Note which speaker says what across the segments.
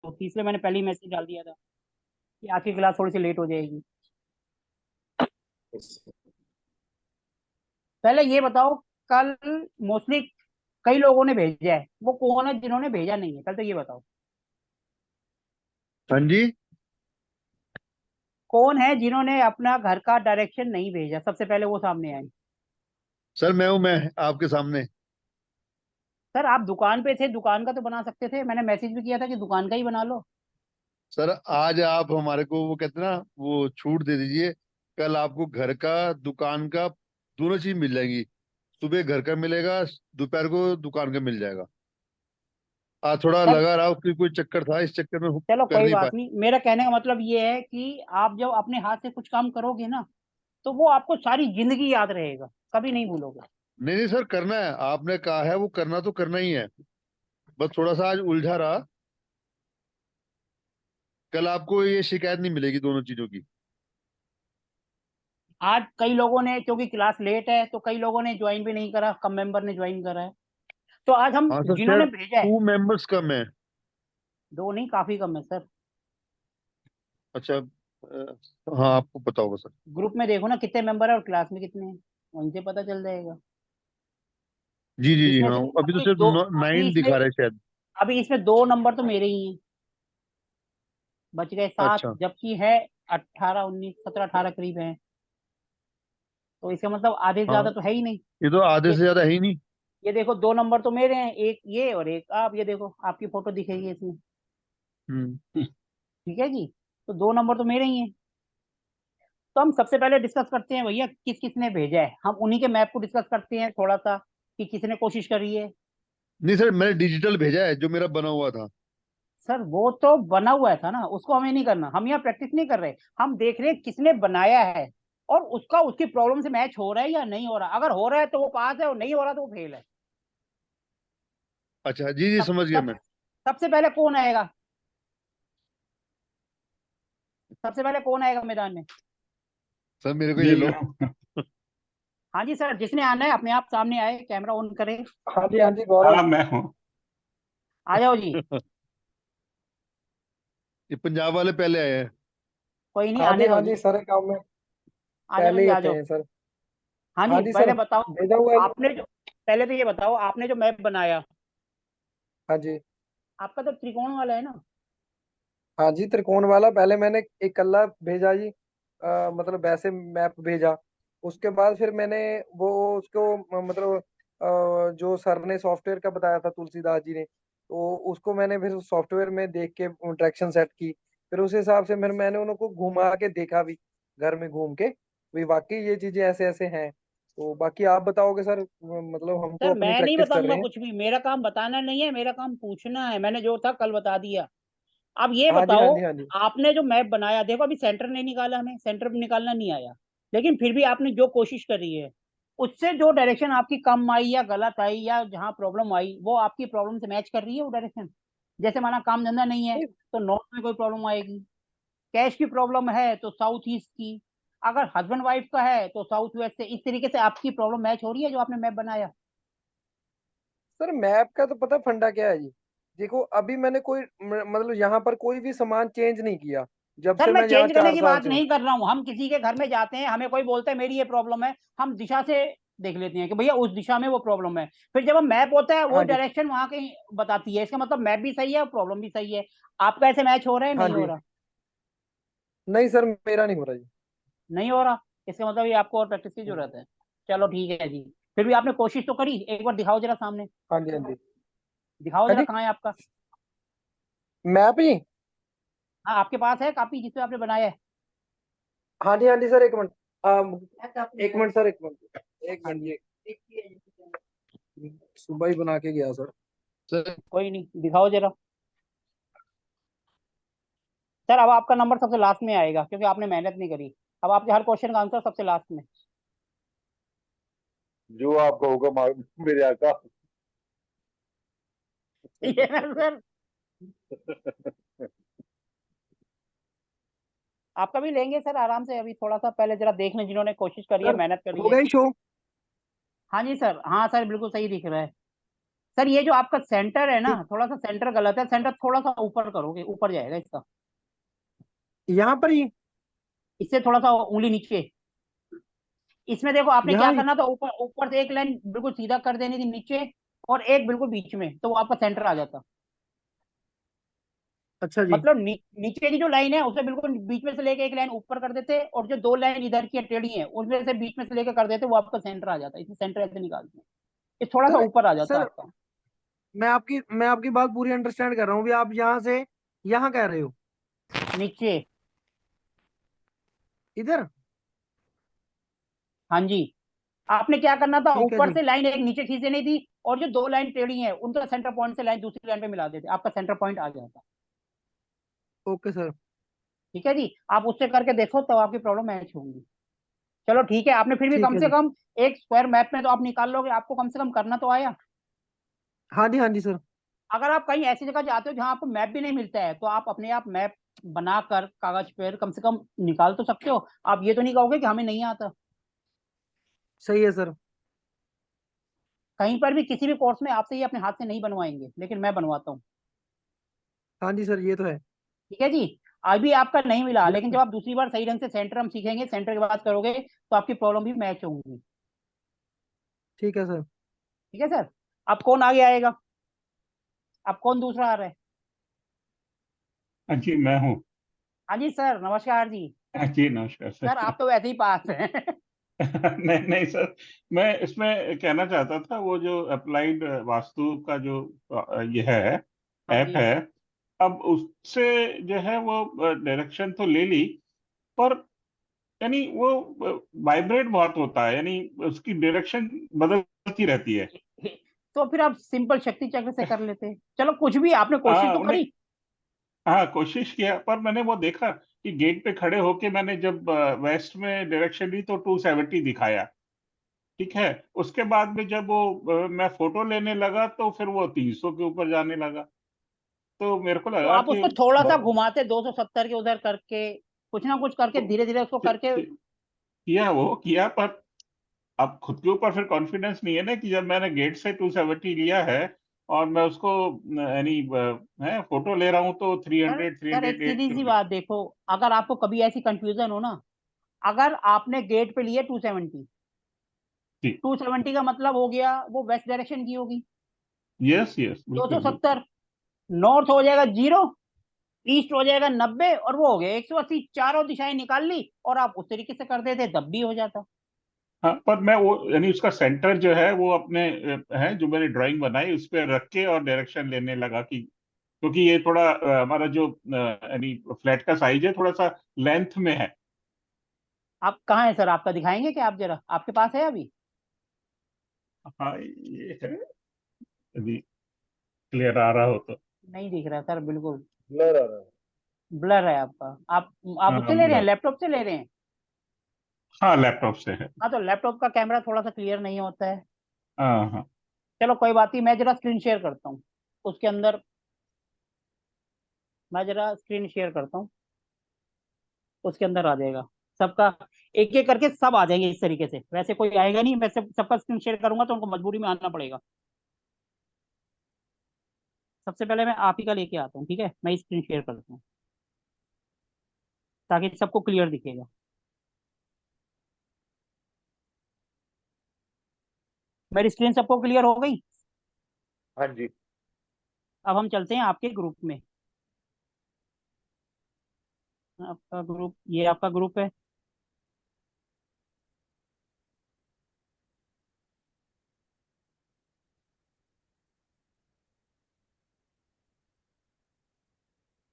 Speaker 1: तो तीसरे मैंने पहले ही मैसेज डाल दिया था कि आज की क्लास थोड़ी सी लेट हो जाएगी। पहले ये बताओ, कल मोस्टली कई लोगों ने भेजा है, वो कौन है जिन्होंने भेजा नहीं है? कल तो ये बताओ,
Speaker 2: हाँ जी।
Speaker 1: कौन है जिन्होंने अपना घर का डायरेक्शन नहीं भेजा? सबसे पहले वो सामने आए।
Speaker 2: सर मैं हूं, मैं आपके सामने।
Speaker 1: सर आप दुकान पे थे, दुकान का तो बना सकते थे, मैंने मैसेज भी किया था कि दुकान का ही बना लो।
Speaker 2: सर आज आप हमारे को वो कहते हैं ना, वो छूट दे दीजिए। कल आपको घर का, दुकान का दोनों चीज मिल जाएगी। सुबह घर का मिलेगा, दोपहर को दुकान का मिल जाएगा। आज थोड़ा
Speaker 1: सर
Speaker 2: लगा रहा हूँ कि कोई चक्कर था, इस चक्कर में
Speaker 1: चलो
Speaker 2: कर
Speaker 1: कोई
Speaker 2: नहीं
Speaker 1: बात
Speaker 2: पाए।
Speaker 1: नहीं, मेरा कहने का मतलब ये है कि आप जब अपने हाथ से कुछ काम करोगे ना, तो वो आपको सारी जिंदगी याद रहेगा, कभी नहीं भूलोगे।
Speaker 2: नहीं नहीं सर, करना है, आपने कहा है वो करना तो करना ही है। बस थोड़ा सा आज उलझा रहा। कल आपको ये शिकायत नहीं मिलेगी दोनों चीजों की।
Speaker 1: आज कई लोगों ने, क्योंकि क्लास लेट है तो कई लोगों ने ज्वाइन भी नहीं करा, कम मेंबर ने ज्वाइन करा है। तो आज हम
Speaker 2: हाँ सर,
Speaker 1: जिन्होंने
Speaker 2: शायद
Speaker 1: भेजा है,
Speaker 2: 2 मेंबर्स कम है।
Speaker 1: दो नहीं काफी कम है सर।
Speaker 2: अच्छा हाँ, आपको पता होगा सर।
Speaker 1: ग्रुप में देखो ना कितने मेंबर है और क्लास में कितने हैं, वहीं से पता चल जाएगा।
Speaker 2: जी जी जी
Speaker 1: इसमें
Speaker 2: हाँ।
Speaker 1: से
Speaker 2: अभी तो
Speaker 1: अभी
Speaker 2: सिर्फ
Speaker 1: दो, अभी
Speaker 2: 9
Speaker 1: इसमें
Speaker 2: दिखा रहे हैं शायद।
Speaker 1: अभी इसमें 2 नंबर तो मेरे ही हैं, बच गए 7,
Speaker 2: अच्छा।
Speaker 1: जबकि है 18 19 17 18 करीब है। तो इसका मतलब आधे से
Speaker 2: हाँ,
Speaker 1: ज्यादा तो है ही नहीं।
Speaker 2: ये तो आधे
Speaker 1: ये
Speaker 2: से ज्यादा है ही नहीं।
Speaker 1: ये देखो 2 नंबर तो मेरे हैं, एक ये और एक आप, ये देखो आपकी फोटो दिखेगी इसमें।
Speaker 2: हम्म।
Speaker 1: ठीक है जी, तो 2 नंबर तो मेरे ही हैं। तो हम सबसे पहले डिस्कस करते हैं भैया किस किस ने भेजा है, हम उन्हीं के मैप को डिस्कस करते हैं थोड़ा सा, कि किसने कोशिश करी है।
Speaker 2: नहीं सर, मैंने डिजिटल भेजा है जो मेरा बना हुआ था।
Speaker 1: सर वो तो बना हुआ है था ना, उसको हमें नहीं करना, हम यहाँ प्रैक्टिस नहीं कर रहे। हम देख रहे हैं किसने बनाया है, और उसका उसकी प्रॉब्लम से मैच हो रहा है या नहीं हो रहा। अगर हो रहा है तो वो पास है, और नहीं हो रहा तो वो फेल है।
Speaker 2: अच्छा जी जी,
Speaker 1: सब
Speaker 2: समझ गया
Speaker 1: सब
Speaker 2: मैं।
Speaker 1: सबसे पहले कौन आएगा? सबसे पहले कौन आएगा मैदान में?
Speaker 2: सर मेरे को
Speaker 3: जी
Speaker 2: ये लो।
Speaker 1: हाँ जी सर, जिसने आना है अपने आप सामने आए, कैमरा ऑन करे।
Speaker 3: हाँ जी गौरव। हाँ मैं हूँ।
Speaker 1: आ जाओ जी।
Speaker 2: ये पंजाब वाले पहले आए हैं।
Speaker 1: कोई नहीं, आने दो
Speaker 3: हाँ
Speaker 1: जी।
Speaker 3: जी सर, काम में
Speaker 1: आ जाओ
Speaker 3: पहले
Speaker 1: जी,
Speaker 3: ही
Speaker 1: आ
Speaker 3: होते
Speaker 1: जाओ।
Speaker 3: हैं सर।
Speaker 1: हाँ
Speaker 3: हाँ
Speaker 1: जी,
Speaker 3: जी सर,
Speaker 1: पहले बताओ,
Speaker 3: भेजा हुआ है जी।
Speaker 1: आपने जो, पहले तो ये बताओ, आपने जो मैप बनाया,
Speaker 3: हाँ जी।
Speaker 1: आपका तो त्रिकोण वाला है ना?
Speaker 3: हाँ जी, त्रिकोण वाला पहले मैंने एक कल्ला भेजा जी। मतलब वैसे मैप भेजा। उसके बाद फिर मैंने वो उसको मतलब जो सर ने सॉफ्टवेयर का बताया था, तुलसीदास जी ने, तो उसको मैंने फिर सॉफ्टवेयर में देख के डायरेक्शन सेट की। फिर उस हिसाब से फिर मैंने उनको घुमा के देखा भी, घर में घूम के भी वाकई ये चीजें ऐसे ऐसे हैं। तो बाकी आप बताओगे सर, मतलब हम
Speaker 1: सर
Speaker 3: तो अपनी
Speaker 1: मैं नहीं
Speaker 3: प्रैक्टिस कर
Speaker 1: बताऊंगा
Speaker 3: रहे हैं।
Speaker 1: कुछ भी, मेरा काम बताना नहीं है, मेरा काम पूछना है। मैंने जो था कल बता दिया। अब ये
Speaker 3: हाँ जी, हाँ
Speaker 1: बताओ,
Speaker 3: जी, हाँ जी।
Speaker 1: आपने जो मैप बनाया, देखो अभी सेंटर नहीं निकाला, हमें सेंटर निकालना नहीं आया, लेकिन फिर भी आपने जो कोशिश करी है, उससे जो डायरेक्शन आपकी कम आई या गलत आई, या जहाँ प्रॉब्लम आई वो आपकी प्रॉब्लम से मैच कर रही है वो डायरेक्शन। जैसे माना काम धंधा नहीं है
Speaker 3: नहीं,
Speaker 1: तो नॉर्थ में कोई प्रॉब्लम आएगी, कैश की प्रॉब्लम है तो साउथ ईस्ट की, अगर हस्बैंड वाइफ का है तो साउथ वेस्ट से। इस तरीके से आपकी प्रॉब्लम मैच हो रही है जो आपने मैप बनाया।
Speaker 3: सर मैप का तो पता फंडा क्या है जी। देखो अभी मैंने कोई मतलब यहाँ पर कोई भी सामान चेंज नहीं किया, जब
Speaker 1: सर
Speaker 3: से
Speaker 1: मैं
Speaker 3: मैं यहाँ
Speaker 1: चेंज करने
Speaker 3: 4
Speaker 1: की
Speaker 3: साल
Speaker 1: बात
Speaker 3: से हूँ।
Speaker 1: नहीं कर रहा हूँ, हम किसी के घर में जाते हैं, हमें कोई बोलता है मेरी ये प्रॉब्लम है, हम दिशा से देख लेते हैं कि भैया उस दिशा में वो प्रॉब्लम है। फिर जब हम मैप होता है वो
Speaker 3: हाँ जी,
Speaker 1: डायरेक्शन वहां की बताती है, इसका मतलब मैप भी सही है और प्रॉब्लम भी सही है। आपका ऐसे मैच हो रहा है
Speaker 3: हाँ
Speaker 1: नहीं हो
Speaker 3: जी।
Speaker 1: रहा?
Speaker 3: नहीं सर, मेरा नहीं हो रहा जी।
Speaker 1: नहीं हो रहा, इसका मतलब ये आपको और प्रैक्टिस की जरूरत है। चलो ठीक है जी, फिर भी आपने कोशिश तो करी, एक बार दिखाओ जरा सामने,
Speaker 3: हाँ जी, हाँ जी।
Speaker 1: दिखाओ
Speaker 3: हाँ
Speaker 1: जरा
Speaker 3: जी,
Speaker 1: कहाँ है आपका।
Speaker 3: मैप जी।
Speaker 1: हाँ आपके पास है कापी जिसपे आपने बनाया है?
Speaker 3: हाँ जी सर, एक मिनट। एक मिनट सर, एक मिनट, एक
Speaker 1: हाँ
Speaker 3: मिनट
Speaker 1: जी,
Speaker 3: जी। सुबह ही बना के गया सर।
Speaker 2: सर
Speaker 1: कोई नहीं, दिखाओ जरा। सर अब आपका नंबर सबसे लास्ट में आएगा क्योंकि आपने मेहनत नहीं करी। अब आपके हर क्वेश्चन का आंसर सबसे लास्ट में।
Speaker 2: जो आपका होगा मेरे आका।
Speaker 1: ये ना सर, आपका भी लेंगे सर आराम से, अभी थोड़ा सा पहले जरा देख लें जिन्होंने कोशिश करी है,
Speaker 3: सर
Speaker 1: मेहनत करी
Speaker 3: हो
Speaker 1: है।
Speaker 3: गई शो।
Speaker 1: हाँ जी सर, हाँ सर बिल्कुल सही दिख रहा है। सर ये जो आपका सेंटर है ना, थोड़ा सा सेंटर गलत है, सेंटर थोड़ा सा ऊपर करोगे, ऊपर जाएगा इसका,
Speaker 3: यहाँ पर ही,
Speaker 1: इससे थोड़ा सा उंगली नीचे। इसमें देखो आपने क्या
Speaker 3: यहाँ ही।
Speaker 1: करना था, ऊपर ऊपर से एक लाइन बिल्कुल सीधा कर देनी थी नीचे, और एक बिल्कुल बीच में, तो वो आपका सेंटर आ जाता।
Speaker 3: अच्छा जी।
Speaker 1: मतलब नीचे की जो लाइन है उसे बिल्कुल बीच में से लेके एक लाइन ऊपर कर देते, और जो दो लाइन इधर की टेढ़ी है उनमें से बीच में से लेके कर देते, वो आपका सेंटर आ जाता। इसमें सेंटर ऐसे निकालते हैं, ये थोड़ा सा
Speaker 3: सर
Speaker 1: ऊपर आ जाता
Speaker 3: सर
Speaker 1: आपका।
Speaker 3: मैं आपकी बात पूरी अंडरस्टैंड कर रहा हूँ भी, आप यहाँ से यहाँ कह रहे हो,
Speaker 1: नीचे।
Speaker 3: इधर।
Speaker 1: हाँ जी। आपने क्या करना था,
Speaker 3: ठीक है
Speaker 1: ऊपर
Speaker 3: जी।
Speaker 1: से लाइन एक नीचे खींच देनी थी, और जो दो लाइन टेढ़ी हैं उनका सेंटर पॉइंट से लाइन दूसरी लाइन पे मिला देते, आपका सेंटर पॉइंट आ जाता।
Speaker 3: Okay sir.
Speaker 1: ठीक है जी, आप उससे करके देखो तब आपकी प्रॉब्लम मैच होंगी। चलो ठीक है, आपने फिर भी
Speaker 3: ठीक
Speaker 1: कम
Speaker 3: है
Speaker 1: से
Speaker 3: जी।
Speaker 1: कम एक स्क्वायर मैप में तो आप निकाल लोगे, आपको कम से कम करना तो आया।
Speaker 3: हाँ जी, हाँ जी सर।
Speaker 1: अगर आप कहीं ऐसी जगह जाते हो जहां आपको मैप भी नहीं मिलता है, तो आप अपने आप मैप बनाकर कागज पर कम से कम निकाल तो सकते हो। आप ये तो नहीं कहोगे कि हमें नहीं आता।
Speaker 3: सही है सर।
Speaker 1: कहीं पर भी किसी भी कोर्स में आपसे ये अपने हाथ से नहीं बनवाएंगे, लेकिन मैं बनवाता हूँ।
Speaker 3: हाँ जी सर, ये तो है।
Speaker 1: ठीक है जी। अभी आपका नहीं मिला,
Speaker 3: यस
Speaker 1: लेकिन जब
Speaker 3: सर।
Speaker 1: आप दूसरी बार सही ढंग से सेंटर हम सीखेंगे, सेंटर की बात करोगे, तो आपकी प्रॉब्लम भी मैच होंगी।
Speaker 3: ठीक है सर।
Speaker 1: ठीक है सर। अब कौन आगे आएगा, अब कौन दूसरा आ रहा है?
Speaker 4: हाँ जी, मैं हूँ।
Speaker 1: हाँ जी सर, नमस्कार जी।
Speaker 4: हाँ जी, नमस्कार
Speaker 1: सर
Speaker 4: सर।
Speaker 1: आप तो वैसे ही पास हैं।
Speaker 4: नहीं नहीं सर, मैं इसमें कहना चाहता था, वो जो अप्लाइड वास्तु का जो ये है,
Speaker 1: हाँ
Speaker 4: ऐप
Speaker 1: जी।
Speaker 4: है, अब उससे जो है वो डायरेक्शन तो ले ली, पर यानी वो वाइब्रेट बहुत होता है, यानी उसकी डायरेक्शन बदलती रहती है।
Speaker 1: तो फिर आप सिंपल शक्ति चक्र से कर लेते। चलो कुछ भी, आपने कोशिश तो
Speaker 4: हाँ नहीं,
Speaker 1: करी।
Speaker 4: हाँ कोशिश किया, पर मैंने वो देखा कि गेट पे खड़े होके मैंने जब वेस्ट में डायरेक्शन ली तो 270 दिखाया। ठीक है, उसके बाद में जब वो मैं फोटो लेने लगा तो फिर वो 300 के ऊपर जाने लगा। तो मेरे को
Speaker 1: तो
Speaker 4: लगा
Speaker 1: आप
Speaker 4: कि
Speaker 1: उसको थोड़ा सा घुमाते, 270 के उधर करके, कुछ ना कुछ करके धीरे धीरे उसको करके।
Speaker 4: किया, वो किया, पर अब खुद के ऊपर फिर कॉन्फिडेंस नहीं है ना, कि जब मैंने गेट से 270 लिया है और मैं उसको यानी है फोटो ले रहा हूँ तो
Speaker 1: सर
Speaker 4: 300
Speaker 1: सर एक
Speaker 4: 308
Speaker 1: सीधी
Speaker 4: पे
Speaker 1: सी
Speaker 4: लिखा।
Speaker 1: बात देखो, अगर आपको कभी ऐसी कंफ्यूजन हो ना, अगर आपने गेट पे लिए 270,
Speaker 4: जी।
Speaker 1: 270 का मतलब हो गया वो वेस्ट डायरेक्शन की होगी।
Speaker 4: यस यस, बिल्कुल बिल्कुल।
Speaker 1: 270 नॉर्थ हो जाएगा 0, ईस्ट हो जाएगा 90, और वो हो गया 180। चारों दिशाएं निकाल ली और आप उस तरीके से कर देते तब भी हो जाता।
Speaker 4: हाँ, पर मैं वो यानी उसका सेंटर जो है वो अपने है जो मैंने ड्राइंग बनाई उस पर रख के और डायरेक्शन लेने लगा, कि क्योंकि ये थोड़ा हमारा जो यानी फ्लैट का साइज है थोड़ा सा लेंथ में है।
Speaker 1: आप कहाँ है सर, आपका दिखाएंगे क्या? आप जरा, आपके पास है अभी?
Speaker 4: हाँ ये है, यदि क्लियर आ रहा हो तो।
Speaker 1: नहीं दिख रहा सर, बिल्कुल
Speaker 3: ब्लर आ रहा है।
Speaker 1: ब्लर है आपका। आप
Speaker 4: हाँ
Speaker 1: उससे ले रहे हैं,
Speaker 4: ब्लर।
Speaker 1: लैपटॉप से ले रहे हैं?
Speaker 4: हाँ लैपटॉप से है।
Speaker 1: हाँ, तो लैपटॉप का कैमरा थोड़ा सा क्लियर नहीं होता है।
Speaker 4: हाँ हाँ।
Speaker 1: चलो कोई बात नहीं, मैं जरा स्क्रीन शेयर करता हूँ उसके अंदर। मैं जरा स्क्रीन शेयर करता हूँ, उसके अंदर आ जाएगा सबका। एक एक करके सब आ जाएंगे इस तरीके से, वैसे कोई आएगा नहीं, वैसे सबका स्क्रीन शेयर करूंगा तो उनको मजबूरी में आना पड़ेगा। सबसे पहले मैं आप ही का लेके आता हूँ, ठीक है? मैं स्क्रीन शेयर करता हूँ ताकि सबको क्लियर दिखेगा। मेरी स्क्रीन सबको क्लियर हो गई?
Speaker 3: हाँ जी।
Speaker 1: अब हम चलते हैं आपके ग्रुप में। आपका ग्रुप, ये आपका ग्रुप है।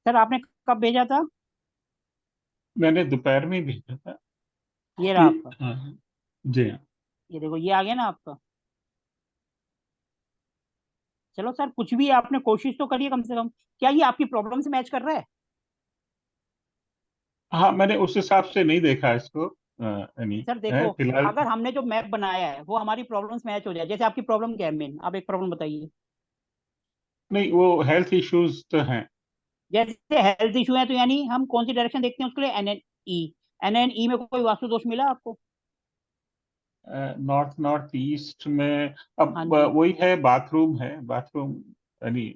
Speaker 1: सर आपने कब भेजा था?
Speaker 4: मैंने दोपहर में भेजा था।
Speaker 1: ये रहा
Speaker 4: ये
Speaker 1: आपका।
Speaker 4: हाँ, जी हाँ।
Speaker 1: ये देखो, ये आ गया ना आपका। चलो सर, कुछ भी आपने कोशिश तो करिए कम से कम। क्या ये आपकी प्रॉब्लम से मैच कर रहा है?
Speaker 4: हाँ मैंने उस हिसाब से नहीं देखा इसको, यानी
Speaker 1: सर
Speaker 4: है
Speaker 1: देखो,
Speaker 4: फिलहाल।
Speaker 1: अगर हमने जो मैप बनाया है वो हमारी प्रॉब्लम्स मैच हो जाए, जैसे आपकी प्रॉब्लम क्या है मेन, आप एक प्रॉब्लम बताइए।
Speaker 4: नहीं, वो हेल्थ इश्यूज तो हैं।
Speaker 1: जैसे हेल्थ इशू है, तो यानी हम कौन सी डायरेक्शन देखते हैं उसके लिए? N N E. N N E में कोई वास्तु दोष मिला आपको?
Speaker 4: नॉर्थ नॉर्थ ईस्ट में अब
Speaker 1: हाँ जी,
Speaker 4: वही है, बाथरूम यानी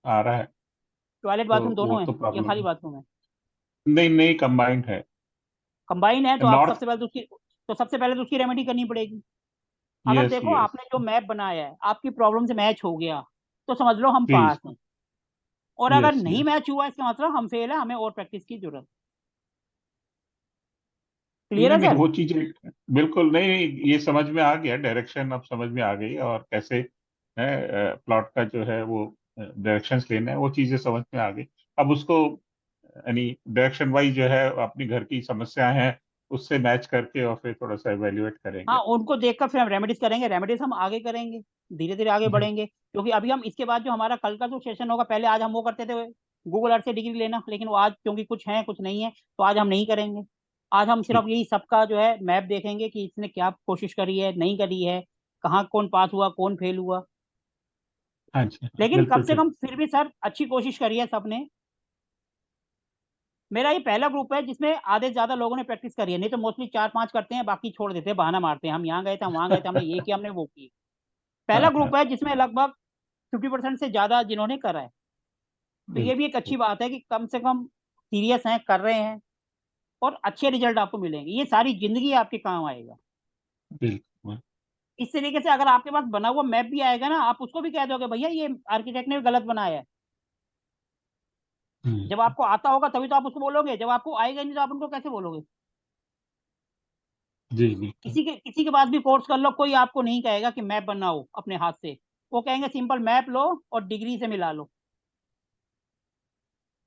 Speaker 4: आ रहा है,
Speaker 1: टॉयलेट
Speaker 4: तो
Speaker 1: बाथरूम
Speaker 4: वो
Speaker 1: दोनों है
Speaker 4: तो
Speaker 1: या
Speaker 4: प्रॉब्लम
Speaker 1: खाली
Speaker 4: है।
Speaker 1: बाथरूम है?
Speaker 4: नहीं नहीं, कंबाइंड है।
Speaker 1: कंबाइन है तो आप
Speaker 4: नॉर्थ,
Speaker 1: सबसे पहले तो उसकी रेमेडी करनी पड़ेगी। अगर
Speaker 4: यस
Speaker 1: देखो
Speaker 4: यस,
Speaker 1: आपने जो मैप बनाया है आपकी प्रॉब्लम से मैच हो गया तो समझ लो हम
Speaker 4: जी,
Speaker 1: पास हैं, और अगर
Speaker 4: यस
Speaker 1: नहीं
Speaker 4: यस।
Speaker 1: मैच हुआ इसका मतलब हम फेल है, हमें और प्रैक्टिस की जरूरत। क्लियर
Speaker 4: नहीं
Speaker 1: है
Speaker 4: नहीं,
Speaker 1: सर?
Speaker 4: वो चीजें बिल्कुल नहीं, ये समझ में आ गया, डायरेक्शन अब समझ में आ गई, और कैसे है प्लॉट का जो है वो डायरेक्शंस लेना है, वो चीजें समझ में आ गई। अब उसको यानी डायरेक्शन वाइज जो है अपनी घर की समस्याएं हैं उससे मैच करके और फिर थोड़ा सा एवेल्युएट करेंगे।
Speaker 1: हाँ, उनको देखकर फिर हम रेमेडीज करेंगे, रेमेडीज हम आगे करेंगे, धीरे धीरे आगे
Speaker 4: जी
Speaker 1: बढ़ेंगे। क्योंकि अभी हम इसके बाद जो हमारा कल का जो सेशन होगा, पहले आज हम वो करते थे गूगल अर्थ से डिग्री लेना, लेकिन वो आज क्योंकि कुछ है कुछ नहीं है तो आज हम नहीं करेंगे। आज हम सिर्फ
Speaker 4: ठीक।
Speaker 1: यही सबका जो है मैप देखेंगे कि इसने क्या कोशिश करी है नहीं करी है, कहाँ कौन पास हुआ कौन फेल हुआ।
Speaker 4: हाँ जी, हाँ,
Speaker 1: लेकिन कम
Speaker 4: बिल्कुल
Speaker 1: से
Speaker 4: ठीक।
Speaker 1: कम फिर भी सर अच्छी कोशिश करी है सबने। मेरा ये पहला ग्रुप है जिसमें आधे से ज्यादा लोगों ने प्रैक्टिस करी है, नहीं तो मोस्टली 4-5 करते हैं, बाकी छोड़ देते हैं, बहाना मारते हैं, हम यहाँ गए थे हम वहां गए थे, हमने ये किया हमने वो की।
Speaker 4: हाँ
Speaker 1: पहला
Speaker 4: हाँ,
Speaker 1: ग्रुप है जिसमें लगभग 50% से ज्यादा जिन्होंने करा है, तो ये भी एक
Speaker 4: बिल्कुल
Speaker 1: अच्छी बात है कि कम से कम सीरियस हैं, कर रहे हैं, और अच्छे रिजल्ट आपको मिलेंगे, ये सारी जिंदगी आपके काम आएगा।
Speaker 4: बिल्कुल।
Speaker 1: इस तरीके से अगर आपके पास बना हुआ मैप भी आएगा ना, आप उसको भी कह दोगे भैया ये आर्किटेक्ट ने गलत बनाया है।
Speaker 4: हम्म,
Speaker 1: जब आपको आता होगा तभी तो आप उसको बोलोगे, जब आपको आएगा नहीं तो आप उनको कैसे बोलोगे?
Speaker 4: जी बिल्कुल।
Speaker 1: किसी के पास भी कोर्स कर लो, कोई आपको नहीं कहेगा कि मैप बनाओ अपने हाथ से, वो कहेंगे सिंपल मैप लो और डिग्री से मिला लो।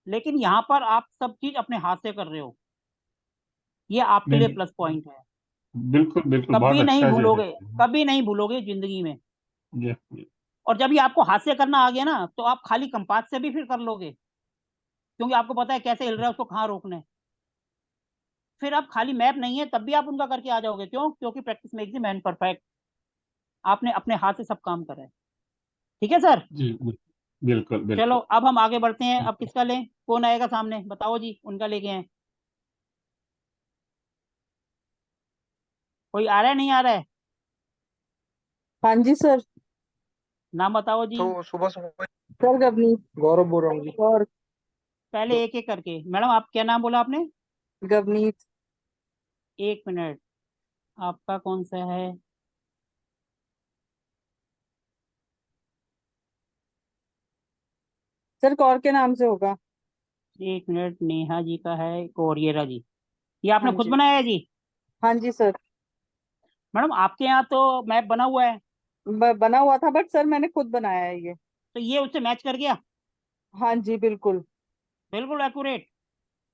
Speaker 1: लेकिन यहाँ पर आप सब चीज अपने हाथ से कर रहे हो, ये आपके
Speaker 4: नहीं
Speaker 1: लिए
Speaker 4: नहीं,
Speaker 1: प्लस पॉइंट है।
Speaker 4: बिल्कुल बिल्कुल, बहुत
Speaker 1: कभी नहीं
Speaker 4: अच्छा जो है।
Speaker 1: भूलोगे, कभी नहीं भूलोगे जिंदगी में।
Speaker 4: ये
Speaker 1: और जब ये आपको हाथ से करना आ गया ना तो आप खाली कंपास से भी फिर कर लोगे, क्योंकि आपको पता है कैसे हिल रहा है उसको कहाँ रोकना है। फिर आप खाली मैप नहीं है तब भी आप उनका करके आ जाओगे, क्यों? क्योंकि practice makes the man perfect. आपने अपने हाथ से सब काम करा है। ठीक है सर?
Speaker 4: जी बिल्कुल
Speaker 1: चलो
Speaker 4: बिल्कुल।
Speaker 1: अब हम आगे बढ़ते हैं, अब किसका लें, कौन आएगा सामने बताओ जी, उनका लेके हैं। कोई आ रहा है नहीं आ रहा है?
Speaker 5: हाँ जी सर।
Speaker 1: नाम बताओ जी।
Speaker 3: तो सुबह सुबह
Speaker 5: सर गवनीत।
Speaker 3: गौरव बोल रहा हूँ जी।
Speaker 5: और
Speaker 1: पहले एक एक करके, मैडम आप क्या नाम बोला आपने?
Speaker 5: गवनीत।
Speaker 1: एक मिनट, आपका कौन सा है?
Speaker 5: सर कौर के नाम से होगा।
Speaker 1: एक मिनट, नेहा जी का है, कोरियरा जी। ये आपने
Speaker 5: हाँ
Speaker 1: खुद
Speaker 5: जी।
Speaker 1: बनाया है जी?
Speaker 5: हाँ जी सर।
Speaker 1: मैडम आपके यहाँ तो मैप बना हुआ है,
Speaker 5: बना हुआ था बट सर मैंने खुद बनाया है ये।
Speaker 1: तो ये उससे मैच कर गया?
Speaker 5: हाँ जी बिल्कुल।
Speaker 1: बिल्कुल एक्यूरेट।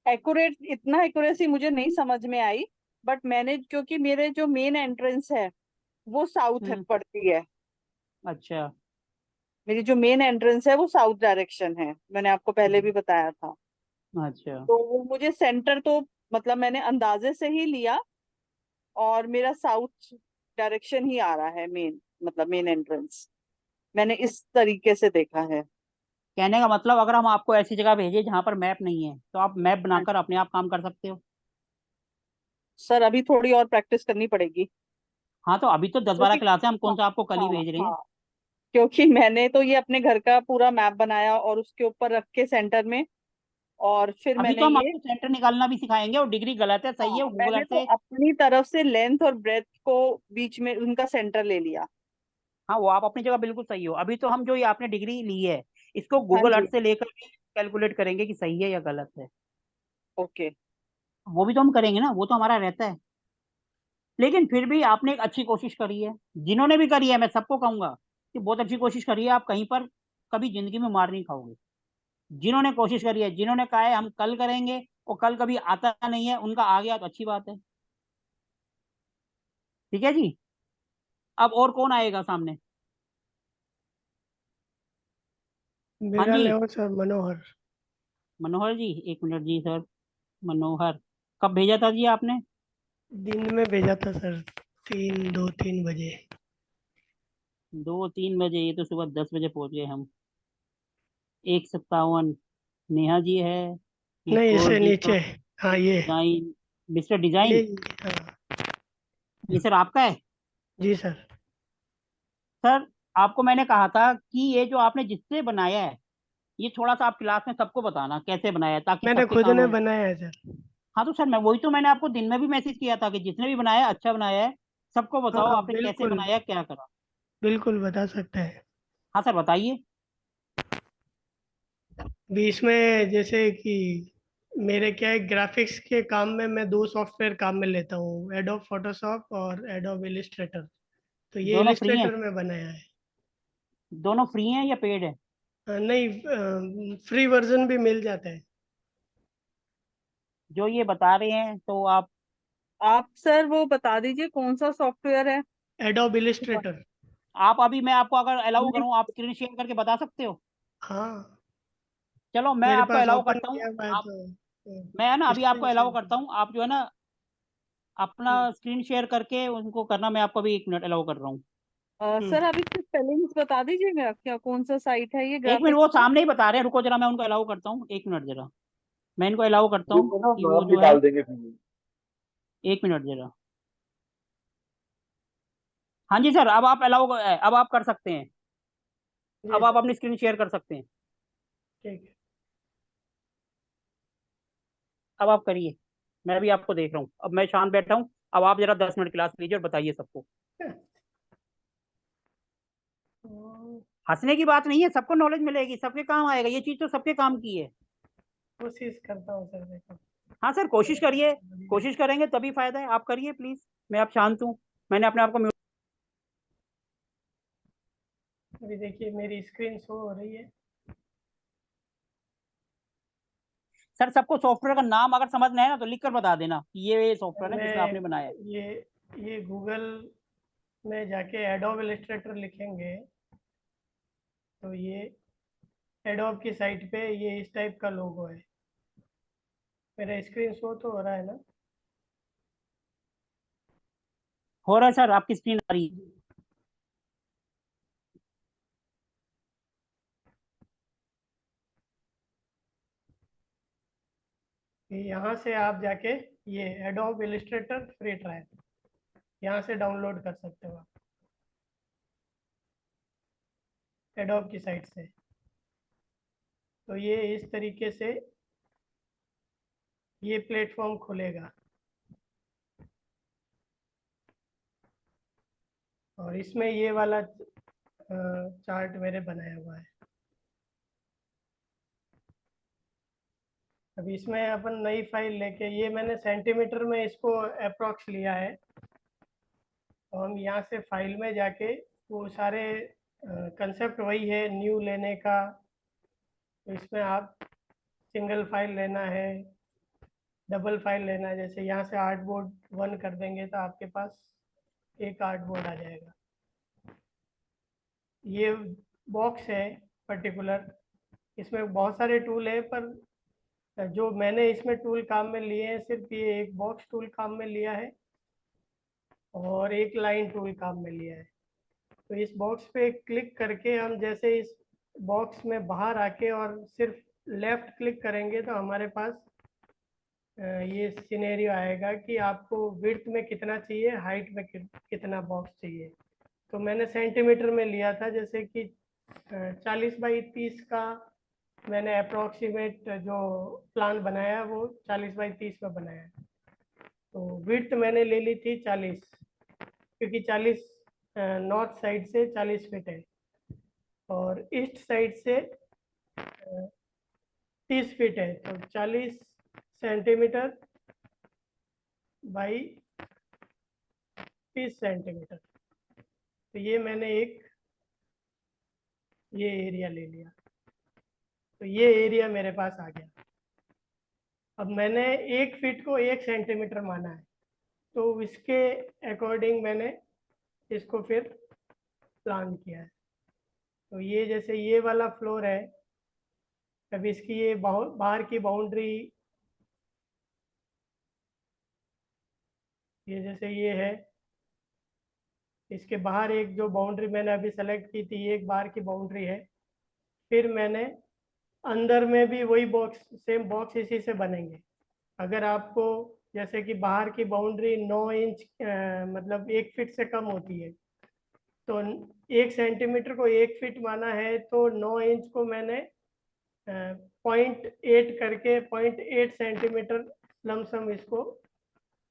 Speaker 5: एक्यूरेट, इतना एक्यूरेसी मुझे नहीं समझ में आई। बट मैंने, क्योंकि मेरे जो मेन एंट्रेंस है वो साउथ है
Speaker 1: हम्म।
Speaker 5: पड़ती है।
Speaker 1: अच्छा।
Speaker 5: मेरी जो मेन एंट्रेंस है वो साउथ डायरेक्शन है, मैंने आपको पहले भी
Speaker 1: हम्म,
Speaker 5: बताया था।
Speaker 1: अच्छा।
Speaker 5: तो वो मुझे सेंटर तो मतलब मैंने अंदाजे से ही लिया, और मेरा साउथ डायरेक्शन ही आ रहा है मेन, मतलब मेन एंट्रेंस मैंने इस तरीके से देखा है।
Speaker 1: कहने का मतलब अगर हम आपको ऐसी जगह भेजें जहां पर मैप नहीं है तो आप मैप
Speaker 5: हाँ
Speaker 1: बनाकर अपने आप काम कर सकते हो।
Speaker 5: सर, अभी थोड़ी और प्रैक्टिस करनी पड़ेगी।
Speaker 1: हाँ तो अभी तो 10-12
Speaker 5: क्योंकि
Speaker 1: क्लास है, हम
Speaker 5: हाँ
Speaker 1: कौन सा आपको कल ही
Speaker 5: हाँ
Speaker 1: भेज रहे हैं।
Speaker 5: हाँ, क्योंकि मैंने तो ये अपने घर का पूरा मैप बनाया और उसके ऊपर रख के सेंटर में, और फिर
Speaker 1: अभी
Speaker 5: मैंने
Speaker 1: तो हम
Speaker 5: ये,
Speaker 1: आपको सेंटर निकालना भी सिखाएंगे, और डिग्री गलत है सही है वो
Speaker 5: हाँ
Speaker 1: गूगल
Speaker 5: मैंने
Speaker 1: अर्थ
Speaker 5: तो
Speaker 1: से।
Speaker 5: अपनी तरफ से लेंथ और ब्रेथ को बीच में उनका सेंटर ले लिया।
Speaker 1: हाँ वो आप अपनी जगह बिल्कुल सही हो, अभी तो हम जो ये आपने डिग्री ली है इसको
Speaker 5: हाँ
Speaker 1: गूगल
Speaker 5: जी।
Speaker 1: अर्थ से लेकर भी कैलकुलेट करेंगे कि सही है या गलत है।
Speaker 5: ओके।
Speaker 1: वो भी तो हम करेंगे ना, वो तो हमारा रहता है। लेकिन फिर भी आपने एक अच्छी कोशिश करी है, जिन्होंने भी करी है मैं सबको कहूंगा कि बहुत अच्छी कोशिश करी है, आप कहीं पर कभी जिंदगी में मार नहीं खाओगे। जिन्होंने कोशिश करी है, जिन्होंने कहा है हम कल करेंगे, और कल कभी आता नहीं है, उनका आ गया तो अच्छी बात है। ठीक है जी। अब और कौन आएगा सामने? हाँ
Speaker 6: मेरा
Speaker 1: जी,
Speaker 6: लेवल सर मनोहर।
Speaker 1: मनोहर जी, एक मिनट जी सर। मनोहर, कब भेजा था जी आपने?
Speaker 6: दिन में भेजा था सर, 2-3 बजे।
Speaker 1: 2-3 बजे? ये तो सुबह 10 बजे पहुंच गए हम। 157, नेहा जी है।
Speaker 6: नहीं,
Speaker 1: एक और
Speaker 6: इससे
Speaker 1: जी
Speaker 6: नीचे।
Speaker 1: का
Speaker 6: हाँ ये
Speaker 1: डिजाइन, मिस्टर
Speaker 6: ये
Speaker 1: डिजाइन,
Speaker 6: हाँ।
Speaker 1: ये सर आपका है?
Speaker 6: जी सर।
Speaker 1: सर आपको मैंने कहा था कि ये जो आपने जिससे बनाया है, ये थोड़ा सा आप क्लास में सबको बताना कैसे बनाया है, ताकि
Speaker 6: मैंने
Speaker 1: सबके
Speaker 6: खुद
Speaker 1: काम
Speaker 6: ने
Speaker 1: आए।
Speaker 6: बनाया है सर।
Speaker 1: हाँ तो सर मैं वही तो मैंने आपको दिन में भी मैसेज किया था कि जिसने भी बनाया है अच्छा बनाया है, सबको बताओ
Speaker 6: हाँ
Speaker 1: आपने कैसे
Speaker 6: बिल्कुल,
Speaker 1: बनाया, क्या करा।
Speaker 6: बिल्कुल बता सकते हैं।
Speaker 1: हाँ सर बताइए।
Speaker 6: बीच में जैसे कि मेरे क्या है, ग्राफिक्स के काम में मैं 2 सॉफ्टवेयर काम में लेता हूँ, एडोब फोटोशॉप और एडोब इलिस्ट्रेटर। तो ये
Speaker 1: दोनों फ्री हैं?
Speaker 6: इलिस्ट्रेटर में बनाया है।
Speaker 1: दोनों फ्री हैं या पेड है?
Speaker 6: नहीं, फ्री वर्जन भी मिल जाता है।
Speaker 1: जो ये बता रहे हैं तो
Speaker 5: आप सर वो बता दीजिए कौन सा सॉफ्टवेयर है।
Speaker 6: Adobe Illustrator.
Speaker 1: आप अभी मैं आपको अगर अलाउ करूँ, आप स्क्रीन शेयर करके बता सकते हो?
Speaker 6: हाँ,
Speaker 1: चलो मैं
Speaker 6: मेरे
Speaker 1: आपको
Speaker 6: पास
Speaker 1: अलाउ
Speaker 6: ओपन
Speaker 1: करता हूँ।
Speaker 6: किया हुआ है
Speaker 1: आप,
Speaker 6: तो
Speaker 1: मैं ना अभी आपको
Speaker 6: स्क्रीन
Speaker 1: अलाउ
Speaker 6: शेयर।
Speaker 1: करता हूँ, आप जो है ना अपना स्क्रीन शेयर करके उनको करना। मैं आपको अभी 1 मिनट अलाउ कर रहा हूँ।
Speaker 5: सर आप इसके स्पेलिंग्स बता दीजिएगा, क्या कौन सा साइट है ये
Speaker 1: 1 मिनट, वो
Speaker 5: ग्राफिक्स का।
Speaker 1: सामने ही बता रहे हैं, रुको जरा मैं उनको अलाउ करता हूँ, 1 मिनट जरा। मैं इनको अलाउ करता हूँ
Speaker 2: ग्रुप में ना
Speaker 1: कि वो
Speaker 2: नाम भी
Speaker 1: जो है,
Speaker 2: डाल देंगे फिर।
Speaker 1: 1 मिनट जरा। हाँ जी सर, अब आप अलाउ, अब आप कर सकते हैं।
Speaker 6: जी
Speaker 1: अब आप
Speaker 6: सर,
Speaker 1: अपनी स्क्रीन शेयर कर सकते हैं।
Speaker 6: ठीक है।
Speaker 1: अब आप करिए, मैं भी आपको देख रहा हूँ, अब मैं शांत बैठा हूँ। अब आप जरा 10 मिनट क्लास लीजिए और बताइए सबको।
Speaker 6: तो
Speaker 1: हंसने की बात नहीं है, सबको नॉलेज मिलेगी, सबके काम आएगा, ये चीज तो सबके काम की है।
Speaker 6: कोशिश करता हूँ सर, देखो।
Speaker 1: हाँ सर कोशिश करिए,
Speaker 6: बढ़िया।
Speaker 1: कोशिश करेंगे तभी फायदा है। आप करिए प्लीज, मैं आप शांत हूँ। मैंने अपने आप को म्यूट।
Speaker 6: अभी देखिए मेरी स्क्रीन शो हो रही है।
Speaker 1: सर सबको सॉफ्टवेयर का नाम अगर समझना है ना तो लिख कर बता देना कि ये सॉफ्टवेयर है जिसमें
Speaker 6: मैं
Speaker 1: आपने बनाया है।
Speaker 6: ये ये गूगल में जाके एडोब इलिस्ट्रेटर लिखेंगे तो ये एडोब की साइट पे ये इस टाइप का लोगो है। मेरा स्क्रीन शो तो हो रहा है ना।
Speaker 1: हो रहा है सर, आपकी स्क्रीन आ रही है।
Speaker 6: यहाँ से आप जाके ये एडोब इलिस्ट्रेटर फ्री ट्रायल यहाँ से डाउनलोड कर सकते हो आप, एडोब की साइट से। तो ये इस तरीके से ये प्लेटफॉर्म खुलेगा और इसमें ये वाला चार्ट मेरे बनाया हुआ है। अब इसमें अपन नई फाइल लेके, ये मैंने सेंटीमीटर में इसको अप्रोक्स लिया है, तो हम यहाँ से फाइल में जाके वो सारे कंसेप्ट वही है न्यू लेने का। तो इसमें आप सिंगल फाइल लेना है, डबल फाइल लेना है, जैसे यहाँ से आर्टबोर्ड 1 कर देंगे तो आपके पास एक आर्टबोर्ड आ जाएगा। ये बॉक्स है पर्टिकुलर, इसमें बहुत सारे टूल है पर जो मैंने इसमें टूल काम में लिए हैं सिर्फ ये एक बॉक्स टूल काम में लिया है और एक लाइन टूल काम में लिया है। तो इस बॉक्स पे क्लिक करके हम जैसे इस बॉक्स में बाहर आके और सिर्फ लेफ्ट क्लिक करेंगे तो हमारे पास ये सिनेरियो आएगा कि आपको विड्थ में कितना चाहिए, हाइट में कितना बॉक्स चाहिए। तो मैंने सेंटीमीटर में लिया था, जैसे कि 40x30 का मैंने अप्रोक्सीमेट जो प्लान बनाया वो 40x30 में बनाया है। तो विड्थ मैंने ले ली थी 40, क्योंकि 40 नॉर्थ साइड से 40 फीट है और ईस्ट साइड से 30 फीट है। तो 40 सेंटीमीटर बाई 30 सेंटीमीटर। तो ये मैंने एक ये एरिया ले लिया, तो ये एरिया मेरे पास आ गया। अब मैंने 1 फीट को 1 सेंटीमीटर माना है, तो इसके अकॉर्डिंग मैंने इसको फिर प्लान किया है। तो ये जैसे ये वाला फ्लोर है, अब इसकी ये बाहर की बाउंड्री, ये जैसे ये है, इसके बाहर एक जो बाउंड्री मैंने अभी सेलेक्ट की थी, ये एक बाहर की बाउंड्री है। फिर मैंने अंदर में भी वही बॉक्स, सेम बॉक्स इसी से बनेंगे। अगर आपको जैसे कि बाहर की बाउंड्री 9 इंच मतलब 1 फीट से कम होती है, तो 1 सेंटीमीटर को 1 फीट माना है, तो 9 इंच को मैंने 0.8 करके 0.8 सेंटीमीटर लमसम इसको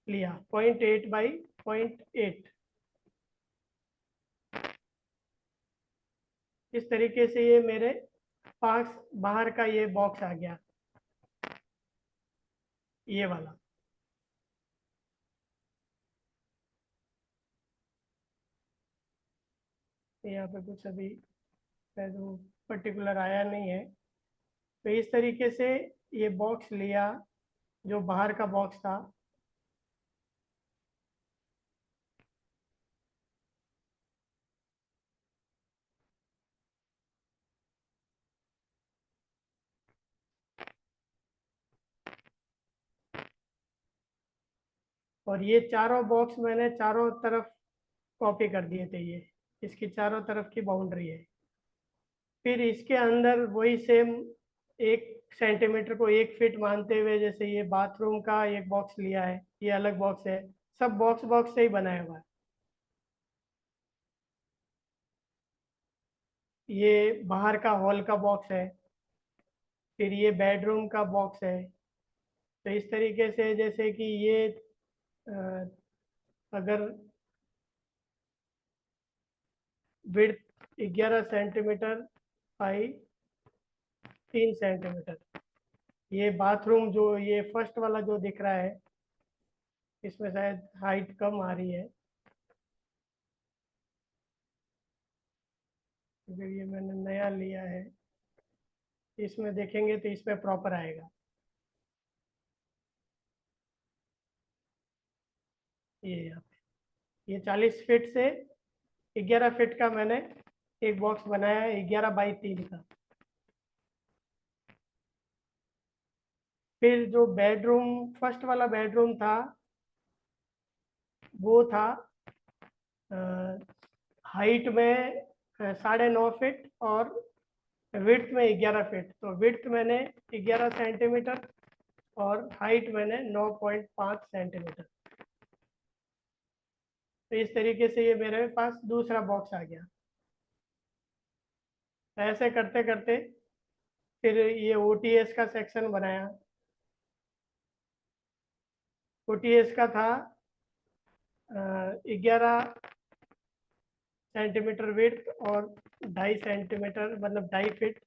Speaker 6: लिया, 0.8 बाई 0.8। इस तरीके से ये मेरे पास बाहर का ये बॉक्स आ गया, ये वाला। यहाँ पे कुछ अभी शायद वो पर्टिकुलर आया नहीं है। तो इस तरीके से ये बॉक्स लिया, जो बाहर का बॉक्स था। और ये चारों बॉक्स मैंने चारों तरफ कॉपी कर दिए थे, ये इसकी चारों तरफ की बाउंड्री है। फिर इसके अंदर वही सेम 1 सेंटीमीटर को 1 फीट मानते हुए, जैसे ये बाथरूम का एक बॉक्स लिया है, ये अलग बॉक्स है, सब बॉक्स बॉक्स से ही बनाया हुआ है। ये बाहर का हॉल का बॉक्स है, फिर ये बेडरूम का बॉक्स है। तो इस तरीके से जैसे कि ये अगर विड्थ 11 सेंटीमीटर बाई 3 सेंटीमीटर, ये बाथरूम जो ये फर्स्ट वाला जो दिख रहा है, इसमें शायद हाइट कम आ रही है, अगर ये मैंने नया लिया है, इसमें देखेंगे तो इसमें प्रॉपर आएगा। ये यहाँ पे ये 40 फीट से 11 फीट का मैंने एक बॉक्स बनाया है, 11 बाई 3 का। फिर जो बेडरूम फर्स्ट वाला बेडरूम था, वो था हाइट में 9.5 फीट और विड्थ में 11 फीट। तो विड्थ मैंने 11 सेंटीमीटर और हाइट मैंने 9.5 सेंटीमीटर। तो इस तरीके से ये मेरे पास दूसरा बॉक्स आ गया। ऐसे करते करते फिर ये ओटीएस का सेक्शन बनाया। ओटीएस का था 11 सेंटीमीटर विड्थ और 2.5 सेंटीमीटर मतलब 2.5 फीट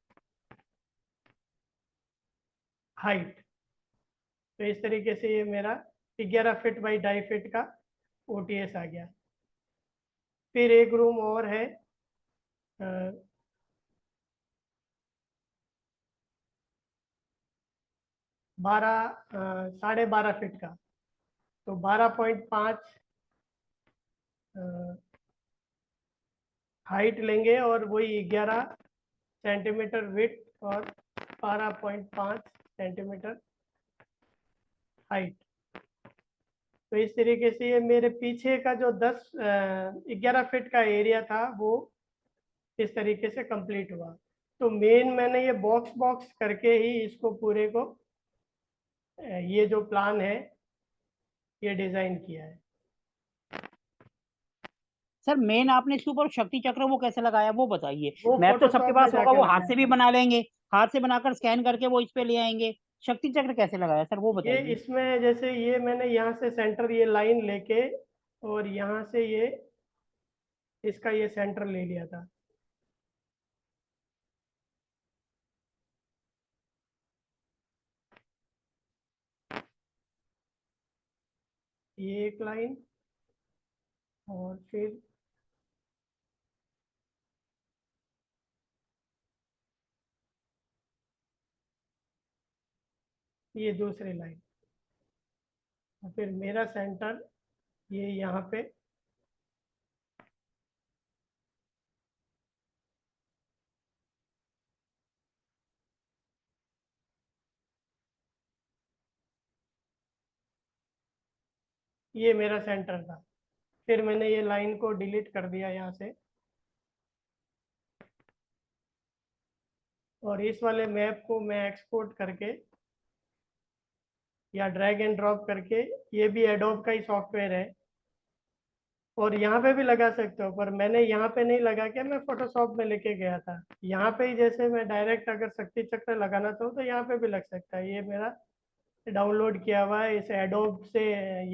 Speaker 6: हाइट। तो इस तरीके से ये मेरा 11 फीट बाई 2.5 फीट का ओटीएस आ गया। फिर एक रूम और है 12.5 फीट का, तो 12.5 हाइट लेंगे और वही 11 सेंटीमीटर विड्थ और 12.5 सेंटीमीटर हाइट। तो इस तरीके से ये मेरे पीछे का जो 11 फीट का एरिया था वो इस तरीके से कंप्लीट हुआ। तो मेन मैंने ये बॉक्स बॉक्स करके ही इसको पूरे को ये जो प्लान है ये डिजाइन किया है।
Speaker 1: सर मेन आपने इसके ऊपर शक्ति चक्र वो कैसे लगाया वो बताइए।
Speaker 6: वो
Speaker 1: मैप तो सबके
Speaker 6: फोटोशॉप में
Speaker 1: पास होगा,
Speaker 6: जाके
Speaker 1: वो हाथ
Speaker 6: लगाया
Speaker 1: से भी
Speaker 6: था।
Speaker 1: बना लेंगे, हाथ से बनाकर स्कैन करके वो इस पे ले आएंगे। शक्ति चक्र कैसे लगाया सर वो
Speaker 6: ये
Speaker 1: बताइए।
Speaker 6: इसमें जैसे ये मैंने यहाँ से सेंटर ये लाइन लेके और यहाँ से ये इसका ये सेंटर ले लिया था। ये एक लाइन और फिर ये दूसरी लाइन और फिर मेरा सेंटर ये यहाँ पे ये मेरा सेंटर था। फिर मैंने ये लाइन को डिलीट कर दिया यहाँ से और इस वाले मैप को मैं एक्सपोर्ट करके या ड्रैग एंड ड्रॉप करके, ये भी एडोब का ही सॉफ्टवेयर है और यहाँ पे भी लगा सकते हो, पर मैंने यहाँ पे नहीं लगा के मैं फोटोशॉप में लेके गया था। यहाँ पे ही जैसे मैं डायरेक्ट अगर शक्ति चक्र लगाना चाहूँ तो यहाँ पे भी लग सकता है। ये मेरा डाउनलोड किया हुआ है इस एडोब से,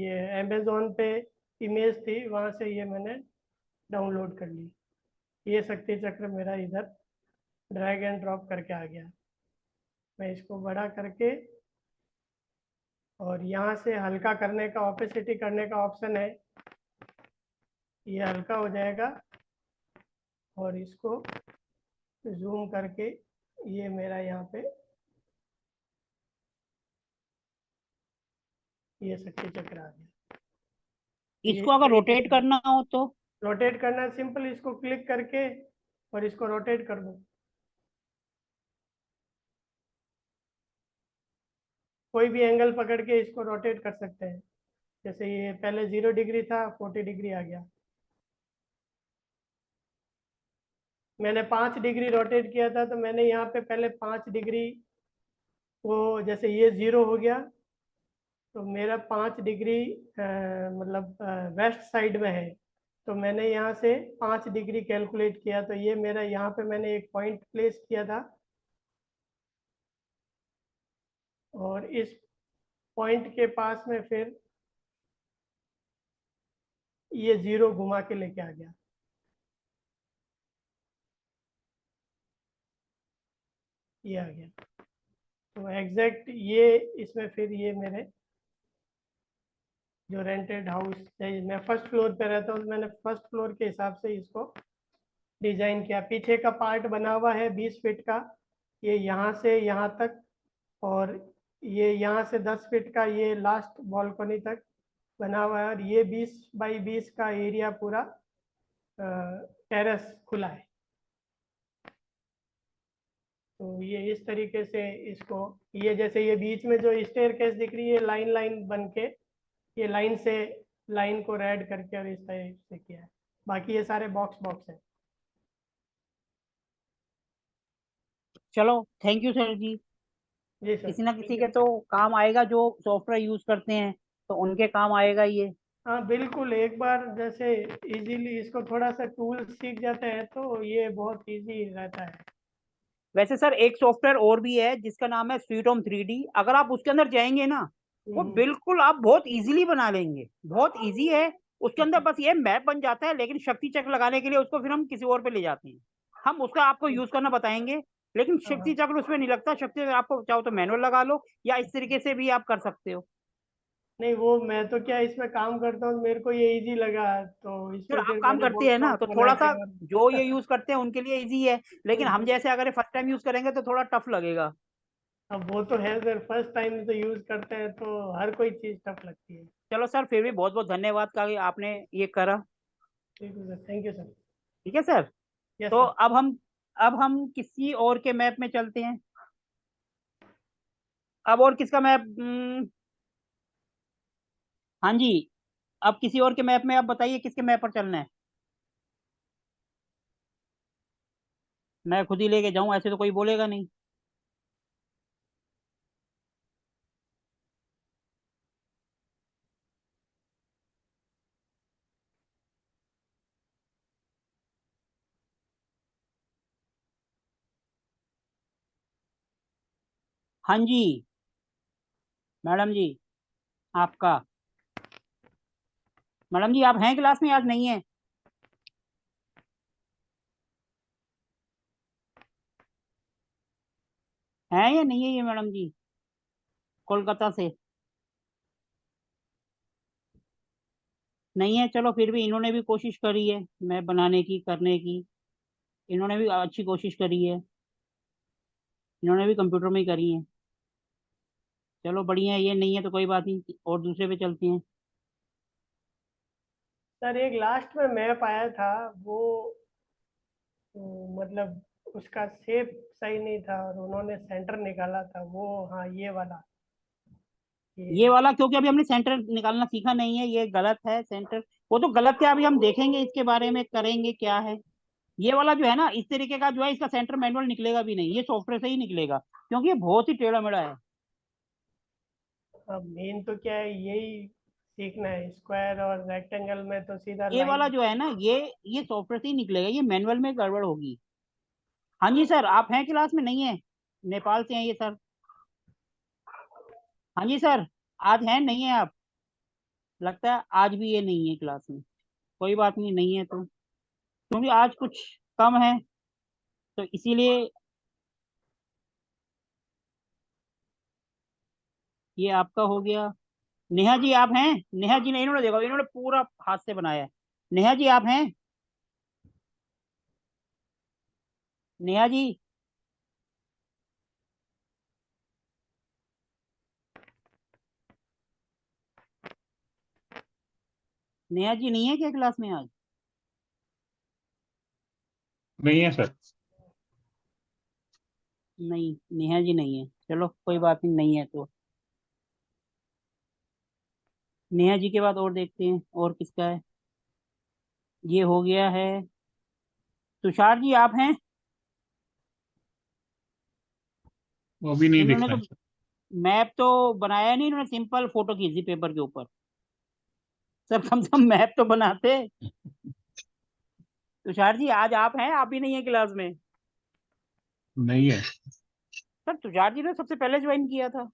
Speaker 6: ये अमेजोन पे इमेज थी, वहाँ से ये मैंने डाउनलोड कर ली। ये शक्ति चक्र मेरा इधर ड्रैग एंड ड्रॉप करके आ गया। मैं इसको बड़ा करके और यहाँ से हल्का करने का, ऑपेसिटी करने का ऑप्शन है, ये हल्का हो जाएगा और इसको जूम करके ये मेरा यहाँ पे ये शक्ति चक्र आ गया।
Speaker 1: इसको अगर रोटेट करना हो तो
Speaker 6: रोटेट करना है, सिंपल इसको क्लिक करके और इसको रोटेट कर दो। कोई भी एंगल पकड़ के इसको रोटेट कर सकते हैं। जैसे ये पहले 0 डिग्री था, 40 डिग्री आ गया। मैंने 5 डिग्री रोटेट किया था, तो मैंने यहाँ पे पहले 5 डिग्री को, जैसे ये 0 हो गया तो मेरा 5 डिग्री मतलब वेस्ट साइड में है, तो मैंने यहाँ से 5 डिग्री कैलकुलेट किया। तो ये मेरा यहाँ पे मैंने एक पॉइंट प्लेस किया था और इस पॉइंट के पास में फिर ये 0 घुमा के लेके आ गया। ये आ गया, तो एग्जैक्ट ये इसमें फिर ये मेरे जो रेंटेड हाउस, मैं फर्स्ट फ्लोर पे रहता हूँ, मैंने फर्स्ट फ्लोर के हिसाब से इसको डिजाइन किया। पीछे का पार्ट बना हुआ है 20 फीट का, ये यहाँ से यहाँ तक, और ये यहाँ से 10 फीट का ये लास्ट बालकनी तक बना हुआ है, और ये 20 बाई 20 का एरिया पूरा टेरेस खुला है। तो ये इस तरीके से इसको, ये जैसे ये बीच में जो स्टेयरकेस दिख रही है लाइन लाइन बन के, ये लाइन से लाइन को रेड करके और इस तरह से किया है। बाकी ये सारे बॉक्स बॉक्स है।
Speaker 1: चलो, थैंक यू सर जी।
Speaker 6: जी सर।
Speaker 1: किसी ना किसी के तो काम आएगा, जो सॉफ्टवेयर यूज करते हैं तो उनके काम आएगा ये।
Speaker 6: हाँ बिल्कुल, एक बार जैसे इजीली इसको थोड़ा सा टूल सीख जाते हैं तो ये बहुत इजी रहता है।
Speaker 1: वैसे सर एक सॉफ्टवेयर और भी है जिसका नाम है स्वीट होम 3D। अगर आप उसके अंदर जाएंगे ना, वो बिल्कुल आप बहुत इजीली बना लेंगे, बहुत इजी है। उसके अंदर बस ये मैप बन जाता है, लेकिन शक्ति चक्र लगाने के लिए उसको फिर हम किसी और पे ले जाते हैं। हम उसका आपको यूज करना बताएंगे, लेकिन शक्ति चक्र उसमें नहीं लगता। शक्ति चक्र आपको चाहो तो मैनुअल लगा लो, या इस तरीके से भी आप कर सकते हो।
Speaker 6: नहीं, वो मैं तो क्या इसमें काम करता हूँ, मेरे को ये इजी लगा तो
Speaker 1: फिर
Speaker 6: इसमें
Speaker 1: आप
Speaker 6: फिर
Speaker 1: काम
Speaker 6: मैंने
Speaker 1: करते
Speaker 6: बॉक्स
Speaker 1: हैं ना,
Speaker 6: बॉक्स
Speaker 1: तो
Speaker 6: बना
Speaker 1: थोड़ा
Speaker 6: के
Speaker 1: सा
Speaker 6: और
Speaker 1: जो ये यूज करते हैं उनके लिए इजी है, लेकिन हम जैसे अगर फर्स्ट टाइम यूज करेंगे तो थोड़ा टफ लगेगा।
Speaker 6: अब वो तो है सर, फर्स्ट टाइम तो यूज करते हैं तो हर कोई चीज टफ लगती है।
Speaker 1: चलो सर, फिर भी बहुत बहुत धन्यवाद का कि आपने ये करा।
Speaker 6: ठीक है सर, थैंक यू सर।
Speaker 1: ठीक है सर।
Speaker 6: यस
Speaker 1: तो
Speaker 6: सर।
Speaker 1: अब हम किसी और के मैप में चलते हैं। अब और किसका मैप? हाँ जी, अब किसी और के मैप में आप बताइए किसके मैप पर चलना है। मैं खुद ही लेके जाऊं, ऐसे तो कोई बोलेगा नहीं। हाँ जी मैडम जी, आपका। मैडम जी, आप हैं क्लास में? आज नहीं है? हैं या नहीं है ये मैडम जी, कोलकाता से? नहीं है, चलो फिर भी इन्होंने भी कोशिश करी है मैप बनाने की, करने की। इन्होंने भी अच्छी कोशिश करी है, इन्होंने भी कंप्यूटर में ही करी है। चलो बढ़िया है, ये नहीं है तो कोई बात नहीं, और दूसरे पे चलते हैं।
Speaker 6: सर एक लास्ट में मैप आया था, वो मतलब उसका शेप सही नहीं था और उन्होंने सेंटर निकाला था वो, हाँ ये वाला,
Speaker 1: ये वाला क्योंकि अभी हमने सेंटर निकालना सीखा नहीं है, ये गलत है सेंटर। वो तो गलत है, अभी हम देखेंगे इसके बारे में, करेंगे क्या है। ये वाला जो है ना, इस तरीके का जो है, इसका सेंटर मैनुअल निकलेगा भी नहीं, ये सॉफ्टवेयर से ही निकलेगा, क्योंकि ये बहुत ही टेढ़ा मेढ़ा है।
Speaker 6: अब मेन तो क्या है, यही सीखना है। स्क्वायर और रेक्टेंगल में तो सीधा
Speaker 1: ये वाला
Speaker 6: लाइन।
Speaker 1: जो है ना, ये सॉफ्टवेयर से ही निकलेगा, ये मैनुअल में गड़बड़ होगी। हाँ जी सर, आप हैं क्लास में? नहीं है, नेपाल से हैं ये सर। हाँ जी सर, आज हैं नहीं है आप? लगता है आज भी ये नहीं है क्लास में। कोई बात नहीं, नहीं है तो, क्योंकि आज कुछ कम है तो इसीलिए। ये आपका हो गया। नेहा जी आप हैं? नेहा जी ने, इन्होंने देखो, इन्होंने पूरा हाथ से बनाया है। नेहा जी आप हैं? नेहा जी, नेहा जी नहीं है क्या क्लास में आज?
Speaker 4: नहीं है सर।
Speaker 1: नहीं, नेहा जी नहीं है, चलो कोई बात नहीं, नहीं है तो नेहा जी के बाद और देखते हैं और किसका है। ये हो गया है। तुषार जी आप हैं?
Speaker 4: वो भी नहीं दिख
Speaker 1: इन्होंने
Speaker 4: रहा
Speaker 1: तो
Speaker 4: है सर।
Speaker 1: मैप तो बनाया नहीं, इन्होंने सिंपल फोटो खींची पेपर के ऊपर। सर कम से कम मैप तो बनाते। तुषार जी आज आप हैं? आप भी नहीं है क्लास में?
Speaker 4: नहीं है।
Speaker 1: सर तुषार जी ने सबसे पहले ज्वाइन किया था।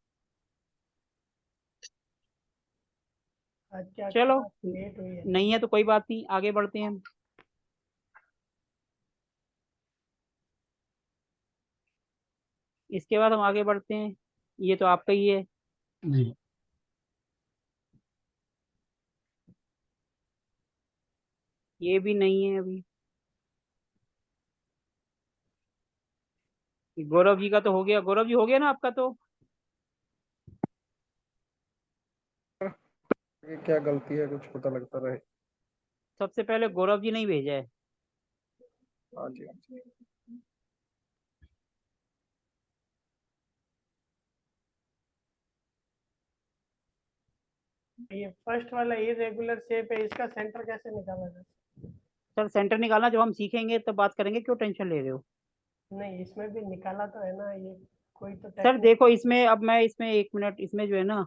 Speaker 6: आज क्या
Speaker 1: चलो,
Speaker 6: क्लास लेट हुई है?
Speaker 1: नहीं है तो कोई बात नहीं, आगे बढ़ते हैं हम। इसके बाद हम आगे बढ़ते हैं। ये तो आपका ही है।
Speaker 4: जी।
Speaker 1: ये भी नहीं है अभी। गौरव जी का तो हो गया। गौरव जी हो गया ना आपका तो?
Speaker 3: ये क्या गलती है, कुछ पता लगता रहे।
Speaker 1: सबसे पहले गौरव जी ने ही भेजा है।
Speaker 3: हाँ जी, हाँ जी।
Speaker 6: ये फर्स्ट वाला इरेगुलर शेप है, इसका सेंटर कैसे निकाला जाए?
Speaker 1: सर सेंटर निकालना जब हम सीखेंगे तब बात करेंगे, क्यों टेंशन ले रहे हो?
Speaker 6: नहीं, इसमें भी निकाला तो है ना ये, कोई तो
Speaker 1: सर
Speaker 6: टेक्निक।
Speaker 1: देखो, इसमें अब मैं इसमें एक मिनट, इसमें जो है ना,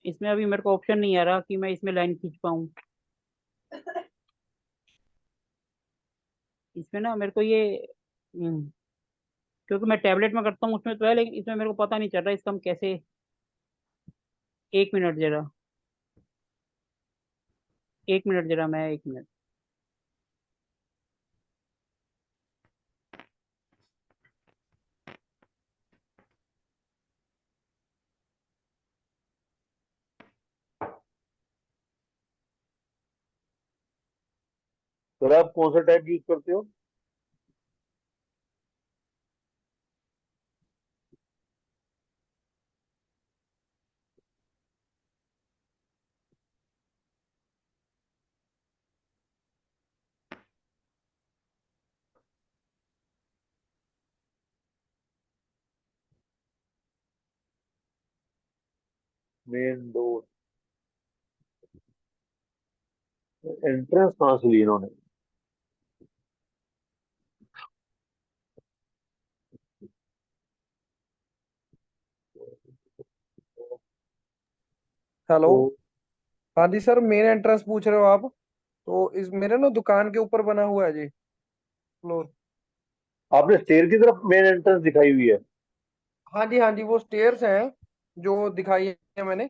Speaker 1: इसमें अभी मेरे को ऑप्शन नहीं आ रहा कि मैं इसमें लाइन खींच पाऊँ। इसमें ना मेरे को ये, क्योंकि मैं टैबलेट में करता हूँ उसमें तो है, लेकिन इसमें मेरे को पता नहीं चल रहा इसका हम कैसे। एक मिनट जरा, एक मिनट जरा, मैं एक मिनट।
Speaker 2: सर आप कौन सा टाइप यूज करते हो? मेन डोर एंट्रेंस कहाँ से ली इन्होंने?
Speaker 3: हेलो।
Speaker 2: तो
Speaker 3: हाँ जी सर, मेन एंट्रेंस पूछ रहे हो आप? तो इस मेरे ना दुकान के ऊपर बना हुआ है जी, फ्लोर।
Speaker 2: आपने स्टेयर की तरफ मेन एंट्रेंस दिखाई हुई है?
Speaker 3: हाँ जी, हाँ जी, वो स्टेयर्स हैं जो दिखाई है मैंने।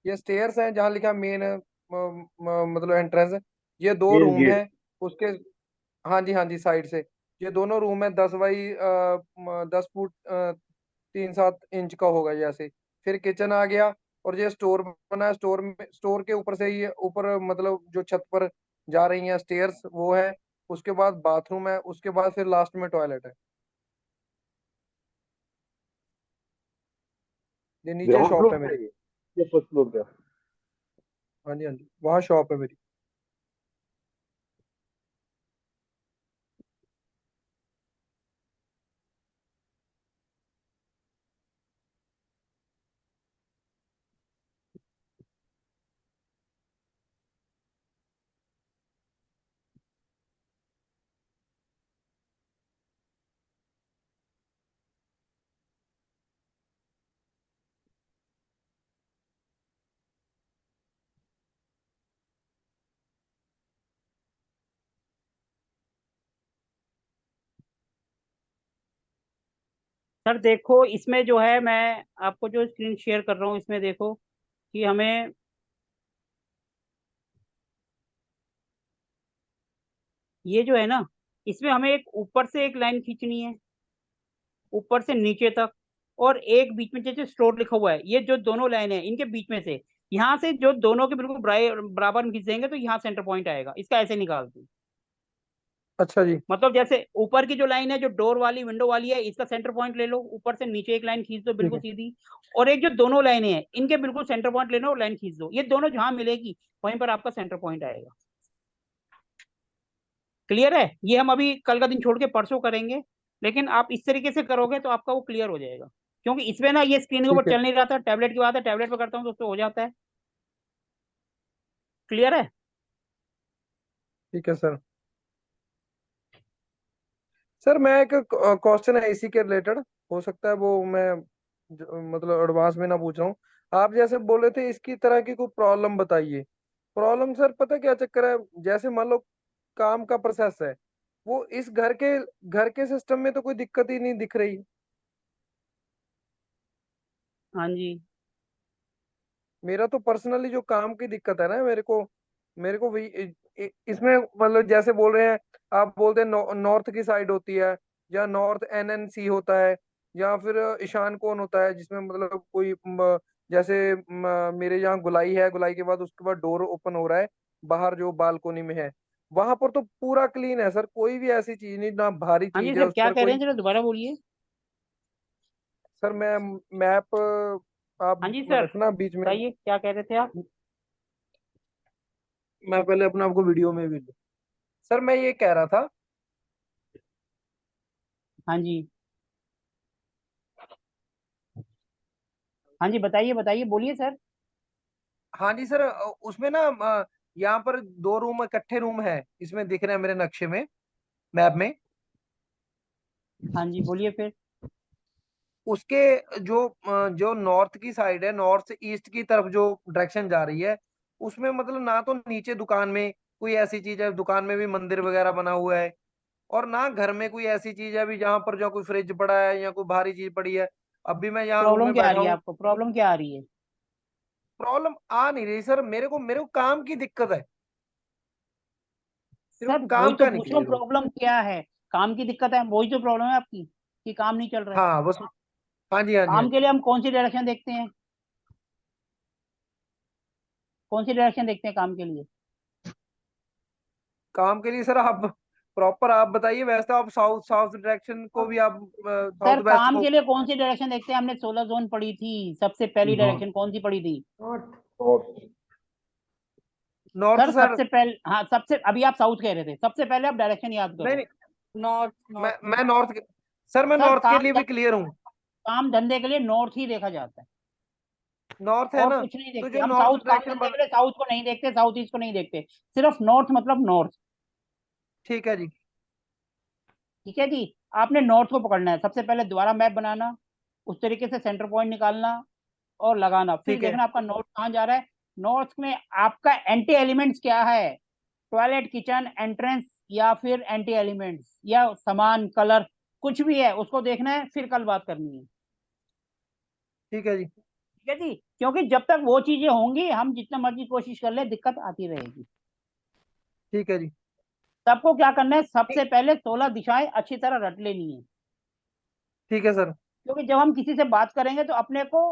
Speaker 3: ये स्टेयर्स हैं जहाँ लिखा मेन, मतलब एंट्रेंस। ये दो
Speaker 2: मेन
Speaker 3: रूम
Speaker 2: गेट।
Speaker 3: है उसके। हाँ जी, हाँ जी, साइड से। ये दोनों रूम है, 10 फुट 3-7 इंच का होगा जैसे। फिर किचन आ गया। और ये स्टोर बना है, स्टोर में, स्टोर के ऊपर से ही ऊपर मतलब जो छत पर जा रही हैं स्टेयर्स वो है। उसके बाद बाथरूम है, उसके बाद फिर लास्ट में टॉयलेट है। ये नीचे
Speaker 2: ग्राउंड
Speaker 3: शॉप
Speaker 2: फ्लोर
Speaker 3: है
Speaker 2: पे
Speaker 3: मेरी।
Speaker 2: है ये फर्स्ट फ्लोर पे?
Speaker 3: हाँ जी, हाँ जी, वहाँ शॉप है मेरी।
Speaker 1: सर देखो इसमें जो है, मैं आपको जो स्क्रीन शेयर कर रहा हूँ इसमें देखो कि हमें ये जो है ना, इसमें हमें एक ऊपर से एक लाइन खींचनी है, ऊपर से नीचे तक, और एक बीच में जैसे स्टोर लिखा हुआ है, ये जो दोनों लाइन है इनके बीच में से, यहाँ से जो दोनों के बिल्कुल बराबर में खींच देंगे तो यहाँ सेंटर पॉइंट आएगा। इसका ऐसे निकाल दो,
Speaker 3: अच्छा जी।
Speaker 1: मतलब जैसे ऊपर की जो लाइन है जो डोर वाली विंडो वाली है, इसका सेंटर पॉइंट ले लो, ऊपर से नीचे एक लाइन खींच दो
Speaker 3: ठीक
Speaker 1: बिल्कुल
Speaker 3: है।
Speaker 1: सीधी, और एक जो दोनों लाइनें हैं इनके बिल्कुल सेंटर पॉइंट लेना और लाइन खींच दो, ये दोनों जहां मिलेगी वहीं पर आपका सेंटर पॉइंट आएगा। क्लियर है? ये हम अभी कल का दिन छोड़ के परसों करेंगे, लेकिन आप इस तरीके से करोगे तो आपका वो क्लियर हो जाएगा, क्योंकि इसमें ना ये स्क्रीन के ऊपर
Speaker 3: ठीक है।
Speaker 1: चल नहीं रहा था, टैबलेट की बात है, टैबलेट पे करता हूँ तो उससे हो जाता है। क्लियर है?
Speaker 3: ठीक है सर। सर मैं एक क्वेश्चन है इसी के रिलेटेड, हो सकता है वो मैं मतलब एडवांस में ना पूछ रहा हूँ। आप जैसे बोल रहे थे इसकी तरह की कोई प्रॉब्लम बताइए। प्रॉब्लम सर पता क्या चक्कर है, जैसे मान लो काम का प्रोसेस है, वो इस घर के सिस्टम में तो कोई दिक्कत ही नहीं दिख रही।
Speaker 1: हाँ जी।
Speaker 3: मेरा तो पर्सनली जो काम की दिक्कत है ना, मेरे को वही इसमें मतलब जैसे बोल रहे हैं, आप बोलते हैं नॉर्थ की साइड होती है, या नॉर्थ एनएनसी होता है, या फिर ईशान कोण होता है, जिसमें मतलब कोई जैसे मेरे यहाँ गुलाई है, गुलाई के बाद उसके बाद डोर ओपन हो रहा है बाहर जो बालकोनी में है, वहां पर तो पूरा क्लीन है सर, कोई भी ऐसी चीज नहीं, ना भारी
Speaker 1: हाँ जी
Speaker 3: चीज है
Speaker 1: सर,
Speaker 3: उस
Speaker 1: क्या
Speaker 3: पर
Speaker 1: कह रहे
Speaker 3: कोई।
Speaker 1: हैं जरा दोबारा बोलिए।
Speaker 3: सर मैं मैप, आप
Speaker 1: हाँ जी सर,
Speaker 3: रखना बीच में,
Speaker 1: बताइए क्या कह रहे थे आप।
Speaker 3: मैं पहले अपने आपको वीडियो में भी। सर मैं ये कह रहा था।
Speaker 1: हाँ जी। हाँ जी, बताइए बताइए, बोलिए सर।
Speaker 3: हाँ जी सर, उसमें ना यहाँ पर दो रूम इकट्ठे रूम है, इसमें दिख रहे हैं मेरे नक्शे में, मैप में।
Speaker 1: हाँ जी, बोलिए फिर।
Speaker 3: उसके जो नॉर्थ की साइड है, नॉर्थ ईस्ट की तरफ जो डायरेक्शन जा रही है, उसमें मतलब ना तो नीचे दुकान में कोई ऐसी चीज है, दुकान में भी मंदिर वगैरह बना हुआ है, और ना घर में कोई ऐसी चीज है अभी जहाँ पर जो कोई फ्रिज पड़ा है या कोई भारी चीज पड़ी है। अभी मैं यहाँ रूम
Speaker 1: प्रॉब्लम
Speaker 3: में
Speaker 1: क्या आ
Speaker 3: बैठा
Speaker 1: रही है
Speaker 3: हूँ।
Speaker 1: आपको, प्रॉब्लम क्या आ रही है?
Speaker 3: प्रॉब्लम आ नहीं रही सर, मेरे को काम की दिक्कत है, सिर्फ
Speaker 1: सर वही
Speaker 3: काम
Speaker 1: तो
Speaker 3: का नहीं
Speaker 1: पूछ रहा हूँ,
Speaker 3: क्लियर हो।
Speaker 1: प्रॉब्लम क्या है? काम की दिक्कत है, वही तो प्रॉब्लम है आपकी, कि काम नहीं चल रहा है।
Speaker 3: हाँ बस। हाँ जी, हाँ जी, हाँ
Speaker 1: काम
Speaker 3: जी।
Speaker 1: के लिए हम कौन सी डायरेक्शन देखते हैं? कौन सी डायरेक्शन देखते हैं काम के लिए?
Speaker 3: काम के लिए सर आप प्रॉपर आप बताइए, वैसे तो आप साउथ साउथ डायरेक्शन को भी आप
Speaker 1: सर
Speaker 3: साउथ वेस्ट
Speaker 1: काम
Speaker 3: को।
Speaker 1: के लिए कौन सी डायरेक्शन देखते हैं? हमने 16 जोन पढ़ी थी, सबसे पहली डायरेक्शन कौन सी पढ़ी थी?
Speaker 6: नॉर्थ।
Speaker 3: North
Speaker 1: sir
Speaker 3: sir.
Speaker 1: सबसे पहले, हाँ सबसे, अभी आप साउथ कह रहे थे, सबसे पहले आप डायरेक्शन याद
Speaker 3: नहीं
Speaker 1: करो।
Speaker 3: नहीं,
Speaker 5: नॉर्थ
Speaker 3: मैं
Speaker 5: नॉर्थ।
Speaker 3: मैं नॉर्थ के, सर मैं
Speaker 1: सर
Speaker 3: नॉर्थ के लिए भी क्लियर हूँ।
Speaker 1: काम धंधे के लिए नॉर्थ ही देखा जाता है,
Speaker 3: नॉर्थ है
Speaker 1: और
Speaker 3: ना,
Speaker 1: कुछ नहीं
Speaker 3: तो
Speaker 1: देखते
Speaker 3: जो
Speaker 1: हम।
Speaker 3: नॉर्थ
Speaker 1: साउथ काम
Speaker 3: डायरेक्शन
Speaker 1: धंधे
Speaker 3: बन।
Speaker 1: के लिए साउथ को नहीं देखते, साउथ ईस्ट को नहीं देखते, सिर्फ नॉर्थ मतलब नॉर्थ।
Speaker 3: ठीक है जी।
Speaker 1: ठीक है जी। आपने नॉर्थ को पकड़ना है, सबसे पहले दोबारा मैप बनाना, उस तरीके से सेंटर पॉइंट निकालना और लगाना, फिर
Speaker 3: ठीक है।
Speaker 1: देखना आपका नॉर्थ कहाँ जा रहा है। नॉर्थ में आपका एंटी एलिमेंट्स क्या है, टॉयलेट किचन एंट्रेंस, या फिर एंटी एलिमेंट्स या सामान कलर, कुछ भी है उसको देखना है, फिर कल बात करनी है।
Speaker 3: ठीक है जी।
Speaker 1: ठीक है जी, क्योंकि जब तक वो चीजें होंगी हम जितना मर्जी कोशिश कर ले दिक्कत आती रहेगी।
Speaker 3: ठीक है जी।
Speaker 1: सबको क्या करना है,
Speaker 3: ठीक।
Speaker 1: सबसे पहले 16 दिशाएं अच्छी तरह रट लेनी है,
Speaker 3: ठीक है सर।
Speaker 1: क्योंकि जब हम किसी से बात करेंगे तो अपने को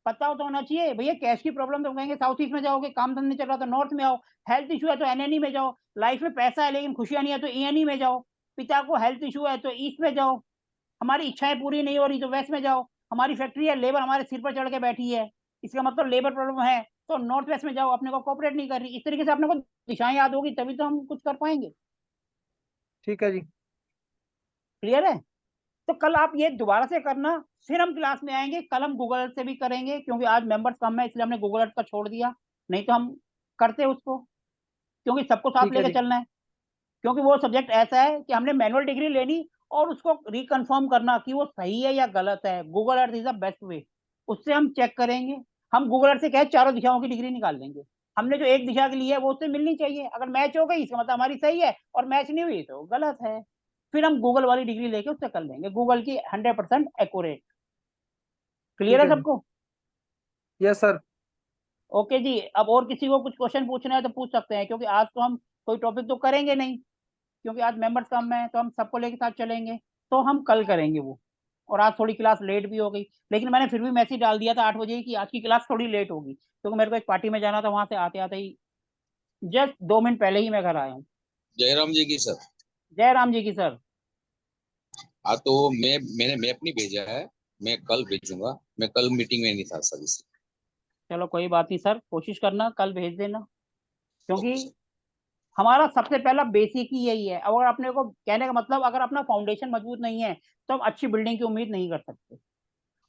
Speaker 1: पता तो होना चाहिए। भैया कैश की प्रॉब्लम, तो कहेंगे साउथ ईस्ट में जाओगे, काम धंधे चल रहा तो नॉर्थ में आओ, हेल्थ इशू है तो एनएनई में जाओ, लाइफ में पैसा है लेकिन खुशियां नहीं है तो ईएनई में जाओ, पिता को हेल्थ इशू है तो ईस्ट में जाओ, हमारी इच्छाएं पूरी नहीं हो रही तो वेस्ट में जाओ, हमारी फैक्ट्री है, लेबर हमारे सिर पर चढ़ के बैठी है, इसका मतलब लेबर प्रॉब्लम है तो नॉर्थ वेस्ट में जाओ, अपने को कोऑपरेट नहीं कर रही। इस तरीके से अपने को दिशाएं याद होगी तभी तो हम कुछ कर पाएंगे।
Speaker 3: ठीक है जी।
Speaker 1: क्लियर है? तो कल आप ये दोबारा से करना, फिर हम क्लास में आएंगे, कल हम गूगल अर्थ से भी करेंगे, क्योंकि आज मेंबर्स कम है इसलिए हमने गूगल अर्थ का छोड़ दिया, नहीं तो हम करते उसको, क्योंकि सबको साथ
Speaker 3: ठीक है
Speaker 1: लेके
Speaker 3: जी।
Speaker 1: चलना है। क्योंकि वो सब्जेक्ट ऐसा है कि हमने मैनुअल डिग्री लेनी और उसको रिकन्फर्म करना कि वो सही है या गलत है। Google earth is the best way, उससे हम चेक करेंगे। हम गूगल अर्थ से क्या है, चारों दिशाओं की डिग्री निकाल लेंगे। हमने जो एक दिशा के लिए है वो उससे मिलनी चाहिए, अगर मैच हो गई इसका मतलब हमारी सही है, और मैच नहीं हुई तो गलत है। फिर हम गूगल वाली डिग्री लेके उससे कर लेंगे, गूगल की 100% एक्यूरेट। क्लियर
Speaker 3: ठीक
Speaker 1: है
Speaker 3: है
Speaker 1: सबको?
Speaker 3: Yes sir.
Speaker 1: ओके जी। अब और किसी को कुछ क्वेश्चन पूछना है तो पूछ सकते हैं, क्योंकि आज तो हम कोई टॉपिक तो करेंगे नहीं, क्योंकि आज मेंबर्स कम है तो हम सबको लेके साथ चलेंगे, तो हम कल करेंगे वो। और आज थोड़ी क्लास लेट भी हो गई, लेकिन मैंने फिर भी मैसेज डाल दिया था 8 बजे की आज की क्लास थोड़ी लेट होगी, क्योंकि मेरे को एक पार्टी में जाना था, वहां से आते आते ही जस्ट 2 मिनट पहले ही मैं घर आया हूँ।
Speaker 7: जयराम जी की सर।
Speaker 1: जय राम जी की सर।
Speaker 7: हाँ तो मैंने मैप नहीं भेजा है, मैं कल भेजूंगा। मैं कल मीटिंग में नहीं था सर इसलिए।
Speaker 1: चलो कोई बात नहीं सर, कोशिश करना कल भेज देना, क्योंकि
Speaker 7: ओके सर।
Speaker 1: हमारा सबसे पहला बेसिक ही यही है। अगर अपने को कहने का मतलब, अगर अपना फाउंडेशन मजबूत नहीं है तो हम अच्छी बिल्डिंग की उम्मीद नहीं कर सकते।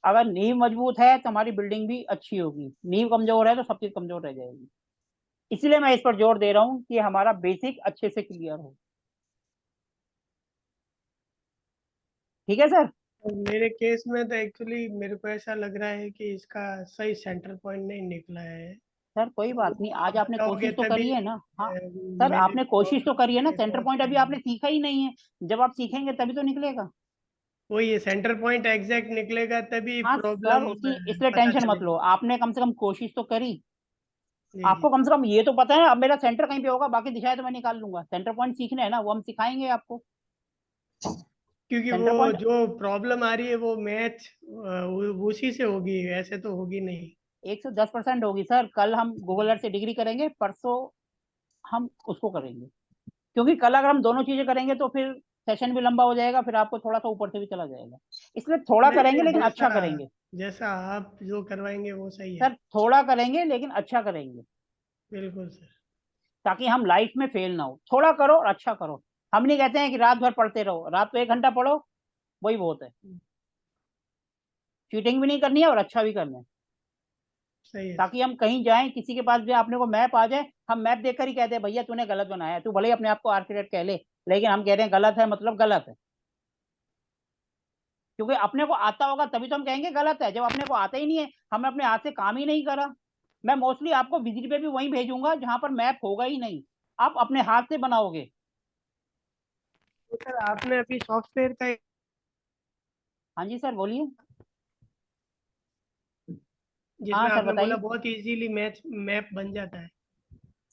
Speaker 1: अगर नींव मजबूत है तो हमारी बिल्डिंग भी अच्छी होगी, नींव कमजोर है तो सब चीज कमजोर रह जाएगी। इसलिए मैं इस पर जोर दे रहा हूँ कि हमारा बेसिक अच्छे से क्लियर हो। ठीक है सर?
Speaker 6: और मेरे केस में तो एक्चुअली मेरे को ऐसा लग रहा है कि इसका सही सेंटर पॉइंट नहीं निकला है।
Speaker 1: सर कोई बात
Speaker 6: तो
Speaker 1: नहीं,
Speaker 6: आप
Speaker 1: आज आपने
Speaker 6: बताओगे
Speaker 1: कोशिश तो
Speaker 6: तभी
Speaker 1: करी है ना। हाँ सर,
Speaker 6: मेरे
Speaker 1: आपने कोशिश तो
Speaker 6: प्रॉब्लम
Speaker 1: करी है ना,
Speaker 6: के
Speaker 1: सेंटर
Speaker 6: सॉल्व
Speaker 1: पॉइंट अभी आपने
Speaker 6: करेंगे।
Speaker 1: सीखा ही नहीं है, जब आप सीखेंगे तभी तो निकलेगा।
Speaker 6: वो ये सेंटर पॉइंट एग्जैक्ट निकलेगा तभी
Speaker 1: हाँ सर,
Speaker 6: प्रॉब्लम
Speaker 1: उसकी इसलिए
Speaker 6: पता
Speaker 1: टेंशन मत
Speaker 6: चलेगी।
Speaker 1: लो, आपने कम से कम कोशिश तो करी।
Speaker 6: जी जी।
Speaker 1: आपको कम से कम ये तो पता है अब मेरा सेंटर कहीं पे होगा, बाकी दिशाएं तो मैं निकाल लूंगा। सेंटर पॉइंट सीखने है ना, वो हम सिखाएंगे आपको।
Speaker 6: क्योंकि वो
Speaker 1: सेंटर पॉइंट
Speaker 6: जो प्रॉब्लम आ रही है वो मैच उसी से होगी, ऐसे तो होगी नहीं।
Speaker 1: 110% होगी सर। कल हम गूगल अर्थ से डिग्री करेंगे, परसों हम उसको करेंगे, क्योंकि कल अगर हम दोनों चीजें करेंगे तो फिर सेशन भी लंबा हो जाएगा, फिर आपको थोड़ा सा ऊपर से भी चला जाएगा। इसलिए थोड़ा
Speaker 6: नहीं
Speaker 1: करेंगे
Speaker 6: नहीं,
Speaker 1: लेकिन
Speaker 6: जैसा
Speaker 1: अच्छा करेंगे।
Speaker 6: जैसा आप जो करवाएंगे वो सही है।
Speaker 1: सर थोड़ा करेंगे लेकिन अच्छा करेंगे,
Speaker 6: बिल्कुल सर।
Speaker 1: ताकि हम लाइफ में फेल ना हो। थोड़ा करो और अच्छा करो। हम नहीं कहते हैं कि रात भर पढ़ते रहो, रात को 1 घंटा पढ़ो, वही बहुत है। चीटिंग भी नहीं करनी है और अच्छा भी करना है,
Speaker 6: सही है सर।
Speaker 1: ताकि हम कहीं जाएं किसी के पास भी अपने को मैप आ जाए, हम मैप देखकर ही कहते हैं भैया तूने गलत बनाया है। तू भले ही अपने आप को आर्किटेक्ट कह ले, लेकिन हम कह रहे हैं गलत है मतलब गलत है, क्योंकि अपने को आता होगा तभी तो हम कहेंगे गलत है। जब अपने को आता ही नहीं है, हमने अपने हाथ से काम ही नहीं करा। मैं मोस्टली आपको विजिट पे भी वहीं भेजूंगा जहां पर मैप होगा ही नहीं, आप अपने हाथ से बनाओगे।
Speaker 6: तो सर आपने अभी सॉफ्टवेयर का
Speaker 1: हाँ जी सर बोलिए। हाँ
Speaker 6: जिसमें
Speaker 1: सर
Speaker 6: आपने बोला
Speaker 1: बताइए।
Speaker 6: बहुत इजीली मैच मैप बन जाता है।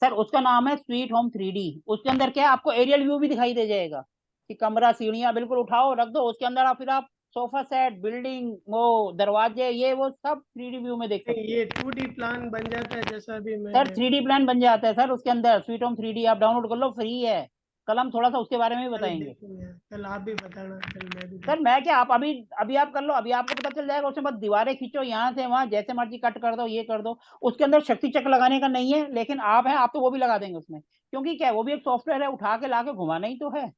Speaker 1: सर उसका नाम है स्वीट होम 3D। उसके अंदर क्या है, आपको एरियल व्यू भी दिखाई दे जाएगा कि कमरा सीढ़ियां बिल्कुल उठाओ रख दो उसके अंदर, आप फिर आप सोफा सेट, बिल्डिंग, वो दरवाजे, ये वो सब 3D व्यू में देख
Speaker 6: नहीं
Speaker 1: सकते हो।
Speaker 6: ये 2D प्लान बन जाता है जैसा अभी मैं।
Speaker 1: सर 3D प्लान बन जाता है सर उसके अंदर। स्वीट होम 3D आप डाउनलोड कर लो, फ्री है। कल हम थोड़ा सा उसके बारे में भी
Speaker 6: कल
Speaker 1: बताएंगे।
Speaker 6: देखेंगे, कल आप भी बताना, कल मैं भी
Speaker 1: सर
Speaker 6: देख।
Speaker 1: मैं क्या, आप अभी अभी आप कर लो, अभी आपको पता चल जाएगा। उसमें बस दीवारें खींचो यहाँ से वहां, जैसे मर्जी कट कर दो, ये कर दो। उसके अंदर शक्ति चक्र लगाने का नहीं है, लेकिन आप हैं आप तो वो भी लगा देंगे उसमें, क्योंकि क्या है, वो भी एक सॉफ्टवेयर है, उठा के ला के घुमाना ही तो है।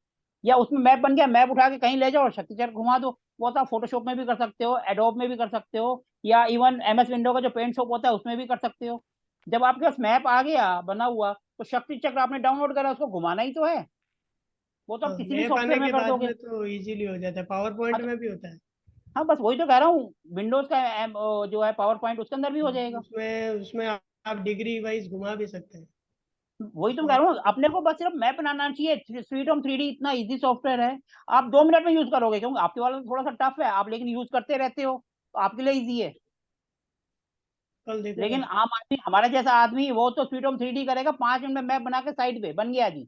Speaker 1: या उसमें मैप बन गया, मैप उठा के कहीं ले जाओ और शक्ति चक्र घुमा दो। वो तो आप फोटोशॉप में भी कर सकते हो, एडोब में भी कर सकते हो, या इवन MS विंडो का जो पेंट शॉप होता है उसमें भी कर सकते हो। जब आपके पास मैप आ गया बना हुआ, तो शक्ति चक्र आपने डाउनलोड करा, उसको घुमाना ही तो है। वो तो आप
Speaker 6: हाँ
Speaker 1: किसी भी
Speaker 6: मैप आने
Speaker 1: सॉफ्टवेयर में
Speaker 6: के
Speaker 1: कर
Speaker 6: बाद
Speaker 1: दोगे।
Speaker 6: में तो इजीली हो जाता है, पावर पॉइंट
Speaker 1: हाँ तो
Speaker 6: में भी होता है।
Speaker 1: हाँ, बस वही तो कह रहा हूँ, विंडोज का जो है पावर पॉइंट उसके अंदर भी हो
Speaker 6: हाँ,
Speaker 1: जाएगा।
Speaker 6: उसमें उसमें आप डिग्री वाइज घुमा भी सकते हैं।
Speaker 1: वही तो कह रहा हूँ,
Speaker 6: सॉफ्टवेयर
Speaker 1: अपने को बस सिर्फ मैप बनाना चाहिए। स्वीट होम 3D इतना इजी सॉफ्टवेयर है, आप 2 मिनट में यूज करोगे, क्योंकि आपके वाला थोड़ा सा टफ है, आप लेकिन यूज करते रहते हो तो आपके लिए इजी है।
Speaker 6: कल देखूंगा।
Speaker 1: लेकिन आम आदमी, हमारा जैसा आदमी, वो तो स्वीट होम 3D करेगा, 5 मिनट में मैप बना के साइड पे बन गया जी।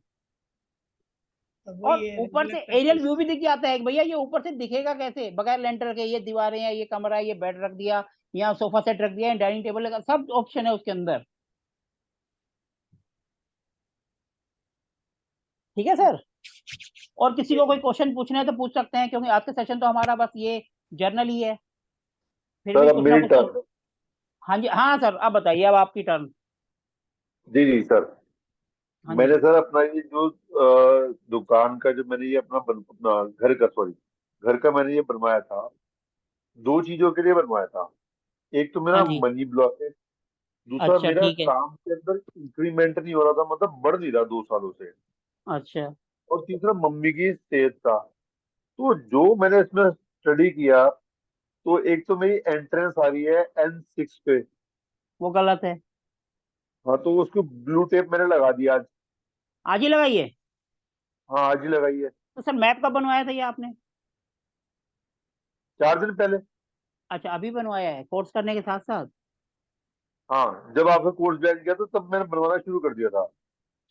Speaker 6: अब
Speaker 1: और
Speaker 6: वही है
Speaker 1: ऊपर से
Speaker 6: रेगुलर
Speaker 1: एरियल
Speaker 6: प्रैक्टिस।
Speaker 1: व्यू भी दिख जाता है कि भैया ये ऊपर से दिखेगा कैसे, बगैर लेंटर के। ये दीवारें हैं, ये कमरा है, ये बेड रख दिया, यहाँ सोफा सेट रख दिया, डाइनिंग टेबल लगा, सब ऑप्शन है उसके अंदर। ठीक है सर? और किसी को कोई क्वेश्चन पूछना है तो पूछ सकते हैं, क्योंकि आज का सेशन तो हमारा बस ये जर्नल ही है। फिर
Speaker 2: सर
Speaker 1: भी
Speaker 2: अब
Speaker 1: कुछ ना
Speaker 2: मेरी
Speaker 1: कुछ
Speaker 2: टर्न।
Speaker 1: तो। हाँ जी, हाँ सर अब बताइए, अब आपकी टर्न।
Speaker 2: जी जी सर।
Speaker 1: हाँ जी।
Speaker 2: मैंने सर अपना ये जो दुकान का जो मैंने ये अपना घर का, सॉरी, घर का मैंने ये बनवाया था, दो चीजों के लिए बनवाया था। एक तो
Speaker 1: हाँ
Speaker 2: मेरा
Speaker 1: जी।
Speaker 2: मनी ब्लॉक है, दूसरा
Speaker 1: अच्छा
Speaker 2: मेरा
Speaker 1: ठीक है।
Speaker 2: काम के अंदर इंक्रीमेंट नहीं हो रहा था, मतलब बढ़ नहीं रहा 2 सालों से।
Speaker 1: अच्छा।
Speaker 2: और तीसरा मम्मी की सेहत था। तो जो मैंने इसमें स्टडी किया, तो एक तो मेरी एंट्रेंस आ रही है N6 पे।
Speaker 1: वो गलत है।
Speaker 2: हाँ तो उसको ब्लू टेप मैंने लगा दिया आज।
Speaker 1: आज ही लगाइए।
Speaker 2: हाँ आज ही लगाई है।
Speaker 1: तो सर मैप कब बनवाया था ये आपने?
Speaker 2: 4 दिन पहले।
Speaker 1: अच्छा, अभी बनवाया है कोर्स करने के साथ साथ?
Speaker 2: हाँ, जब आपका कोर्स बैच गया तो तब मैंने बनवाना शुरू कर दिया था।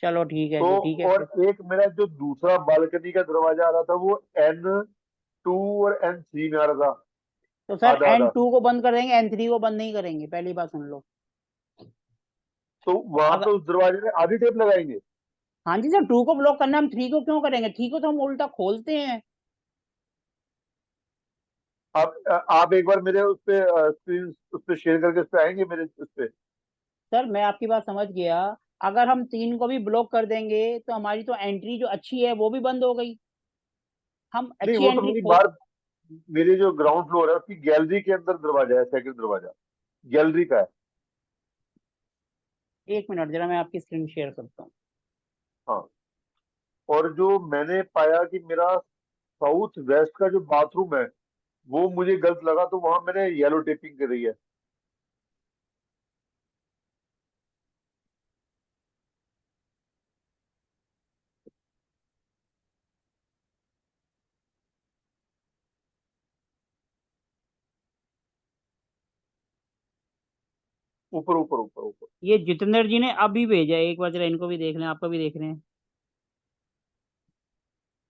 Speaker 1: चलो ठीक है
Speaker 2: तो
Speaker 1: जी, ठीक है
Speaker 2: और
Speaker 1: फिर।
Speaker 2: एक मेरा जो दूसरा बालकनी का दरवाजा आ रहा था वो N2 और N3 में आ रहा था,
Speaker 1: तो सर
Speaker 2: आधा आधा।
Speaker 1: N2 को बंद कर देंगे, N3 को बंद नहीं करेंगे, पहली बात सुन लो।
Speaker 2: तो वहां
Speaker 1: अगर
Speaker 2: पे उस दरवाजे में आधी टेप लगाएंगे।
Speaker 1: हाँ जी सर, 2 को ब्लॉक करना, हम 3 को क्यों करेंगे? 3 को तो हम उल्टा खोलते हैं।
Speaker 2: आप एक बार मेरे उस पे स्क्रीन उस पे शेयर करके उस पे आएंगे मेरे उस पे।
Speaker 1: सर मैं आपकी बात समझ गया। अगर हम 3 को भी ब्लॉक कर देंगे तो हमारी तो एंट्री जो अच्छी है वो भी बंद हो गई। हम
Speaker 2: नहीं,
Speaker 1: अच्छी
Speaker 2: वो तो
Speaker 1: एंट्री
Speaker 2: मेरी
Speaker 1: खोल।
Speaker 2: बाहर, मेरी जो ग्राउंड फ्लोर है उसकी गैलरी के अंदर दरवाजा है, सेकंड दरवाजा गैलरी का है।
Speaker 1: 1 मिनट जरा, मैं आपकी स्क्रीन शेयर करता हूँ।
Speaker 2: हाँ, और जो मैंने पाया कि मेरा साउथ वेस्ट का जो बाथरूम है वो मुझे गलत लगा, तो वहां मैंने येलो टेपिंग करी है। ऊपर ऊपर ऊपर ऊपर।
Speaker 1: ये जितेंद्र जी ने अभी भेजा है, एक बार जरा इनको भी देख लें, आपका भी देख रहे हैं।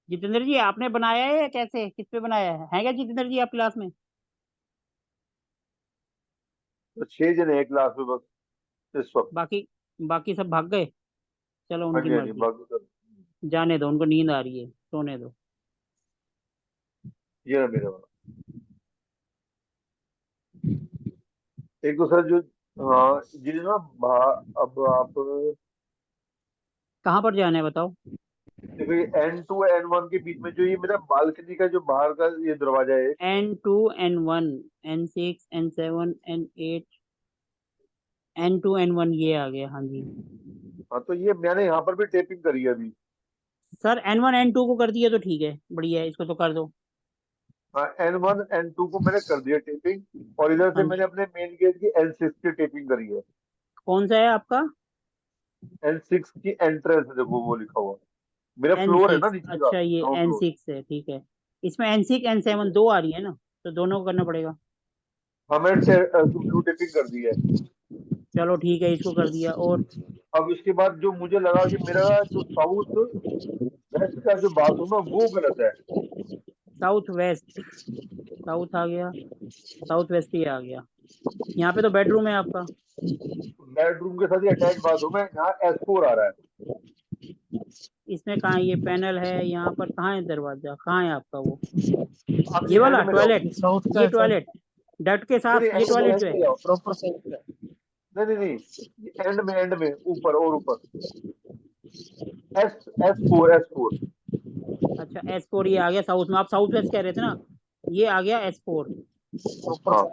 Speaker 1: जितेंद्र जी आपने बनाया है या कैसे, किस पे बनाया है क्या जितेंद्र जी आप क्लास में?
Speaker 2: तो 6 जने हैं क्लास में बस इस वक्त।
Speaker 1: बाकी बाकी सब भाग गए? चलो
Speaker 2: हाँ
Speaker 1: उनकी
Speaker 2: जी, हाँ जी,
Speaker 1: मर्जी,
Speaker 2: बाकी सर।
Speaker 1: जाने दो, उनको नींद आ रही है, सोने दो।
Speaker 2: ये है मेरे वाला। एक तो सर जो, हाँ ये ना अब आप
Speaker 1: कहाँ पर जाना है बताओ?
Speaker 2: देखो, ये N2 N1 के बीच में जो ये मेरा बालकनी का जो बाहर का ये दरवाजा है।
Speaker 1: N2 N1 N6 N7 N8 N2 N1 ये आ गया, हाँ जी।
Speaker 2: हाँ, तो ये मैंने यहाँ पर भी टेपिंग करी है अभी।
Speaker 1: सर N1 N2 को कर दिया तो ठीक है, बढ़िया है, इसको तो कर दो।
Speaker 2: हाँ, N1 N2 को मैंने कर दिया टेपिंग, और इधर
Speaker 1: हाँ
Speaker 2: से
Speaker 1: जी।
Speaker 2: मैंने अपने मेन गेट की N6 की टेपिंग करी है।
Speaker 1: कौन सा है आपका?
Speaker 2: N6 की एंट्रेंस देखो वो लिखा हुआ, मेरा फ्लोर है ना
Speaker 1: N6,
Speaker 2: नीचे का
Speaker 1: अच्छा ये
Speaker 2: ग्राउंड फ्लोर।
Speaker 1: N6 है, ठीक है। इसमें N6 N7 दो आ रही है ना, तो दोनों को करना पड़ेगा।
Speaker 2: हाँ, मैंने ब्लू टेपिंग कर दी है।
Speaker 1: चलो ठीक है, इसको कर दिया। और
Speaker 2: अब इसके बाद जो मुझे लगा कि मेरा जो साउथ वेस्ट का जो बाथरूम है वो गलत है।
Speaker 1: साउथ वेस्ट, साउथ आ गया, साउथ वेस्ट ही आ गया। यहाँ पे तो बेडरूम है आपका।
Speaker 2: बेडरूम के साथ ही अटैच बाथरूम है, यहाँ S4 आ रहा है।
Speaker 1: इसमें कहाँ ये पैनल है, यहाँ पर कहाँ है दरवाजा, कहाँ है आपका वो,
Speaker 2: आप
Speaker 1: ये वाला
Speaker 2: एंड में जाओ।
Speaker 1: टॉयलेट?
Speaker 6: साउथ का
Speaker 1: ये
Speaker 6: है सर,
Speaker 1: टॉयलेट डट के
Speaker 2: नहीं
Speaker 1: साथ,
Speaker 2: नहीं,
Speaker 1: ये टॉयलेट जो
Speaker 2: एंड
Speaker 1: है?
Speaker 2: में जाओ।
Speaker 6: प्रॉपर साउथ का है।
Speaker 2: नहीं नहीं नहीं, एंड में ऊपर और ऊपर। S4
Speaker 1: अच्छा S4 ये आ गया साउथ में, आप साउथ वेस्ट कह रहे थे ना, ये आ गया S4।
Speaker 6: प्रॉपर
Speaker 2: हाँ,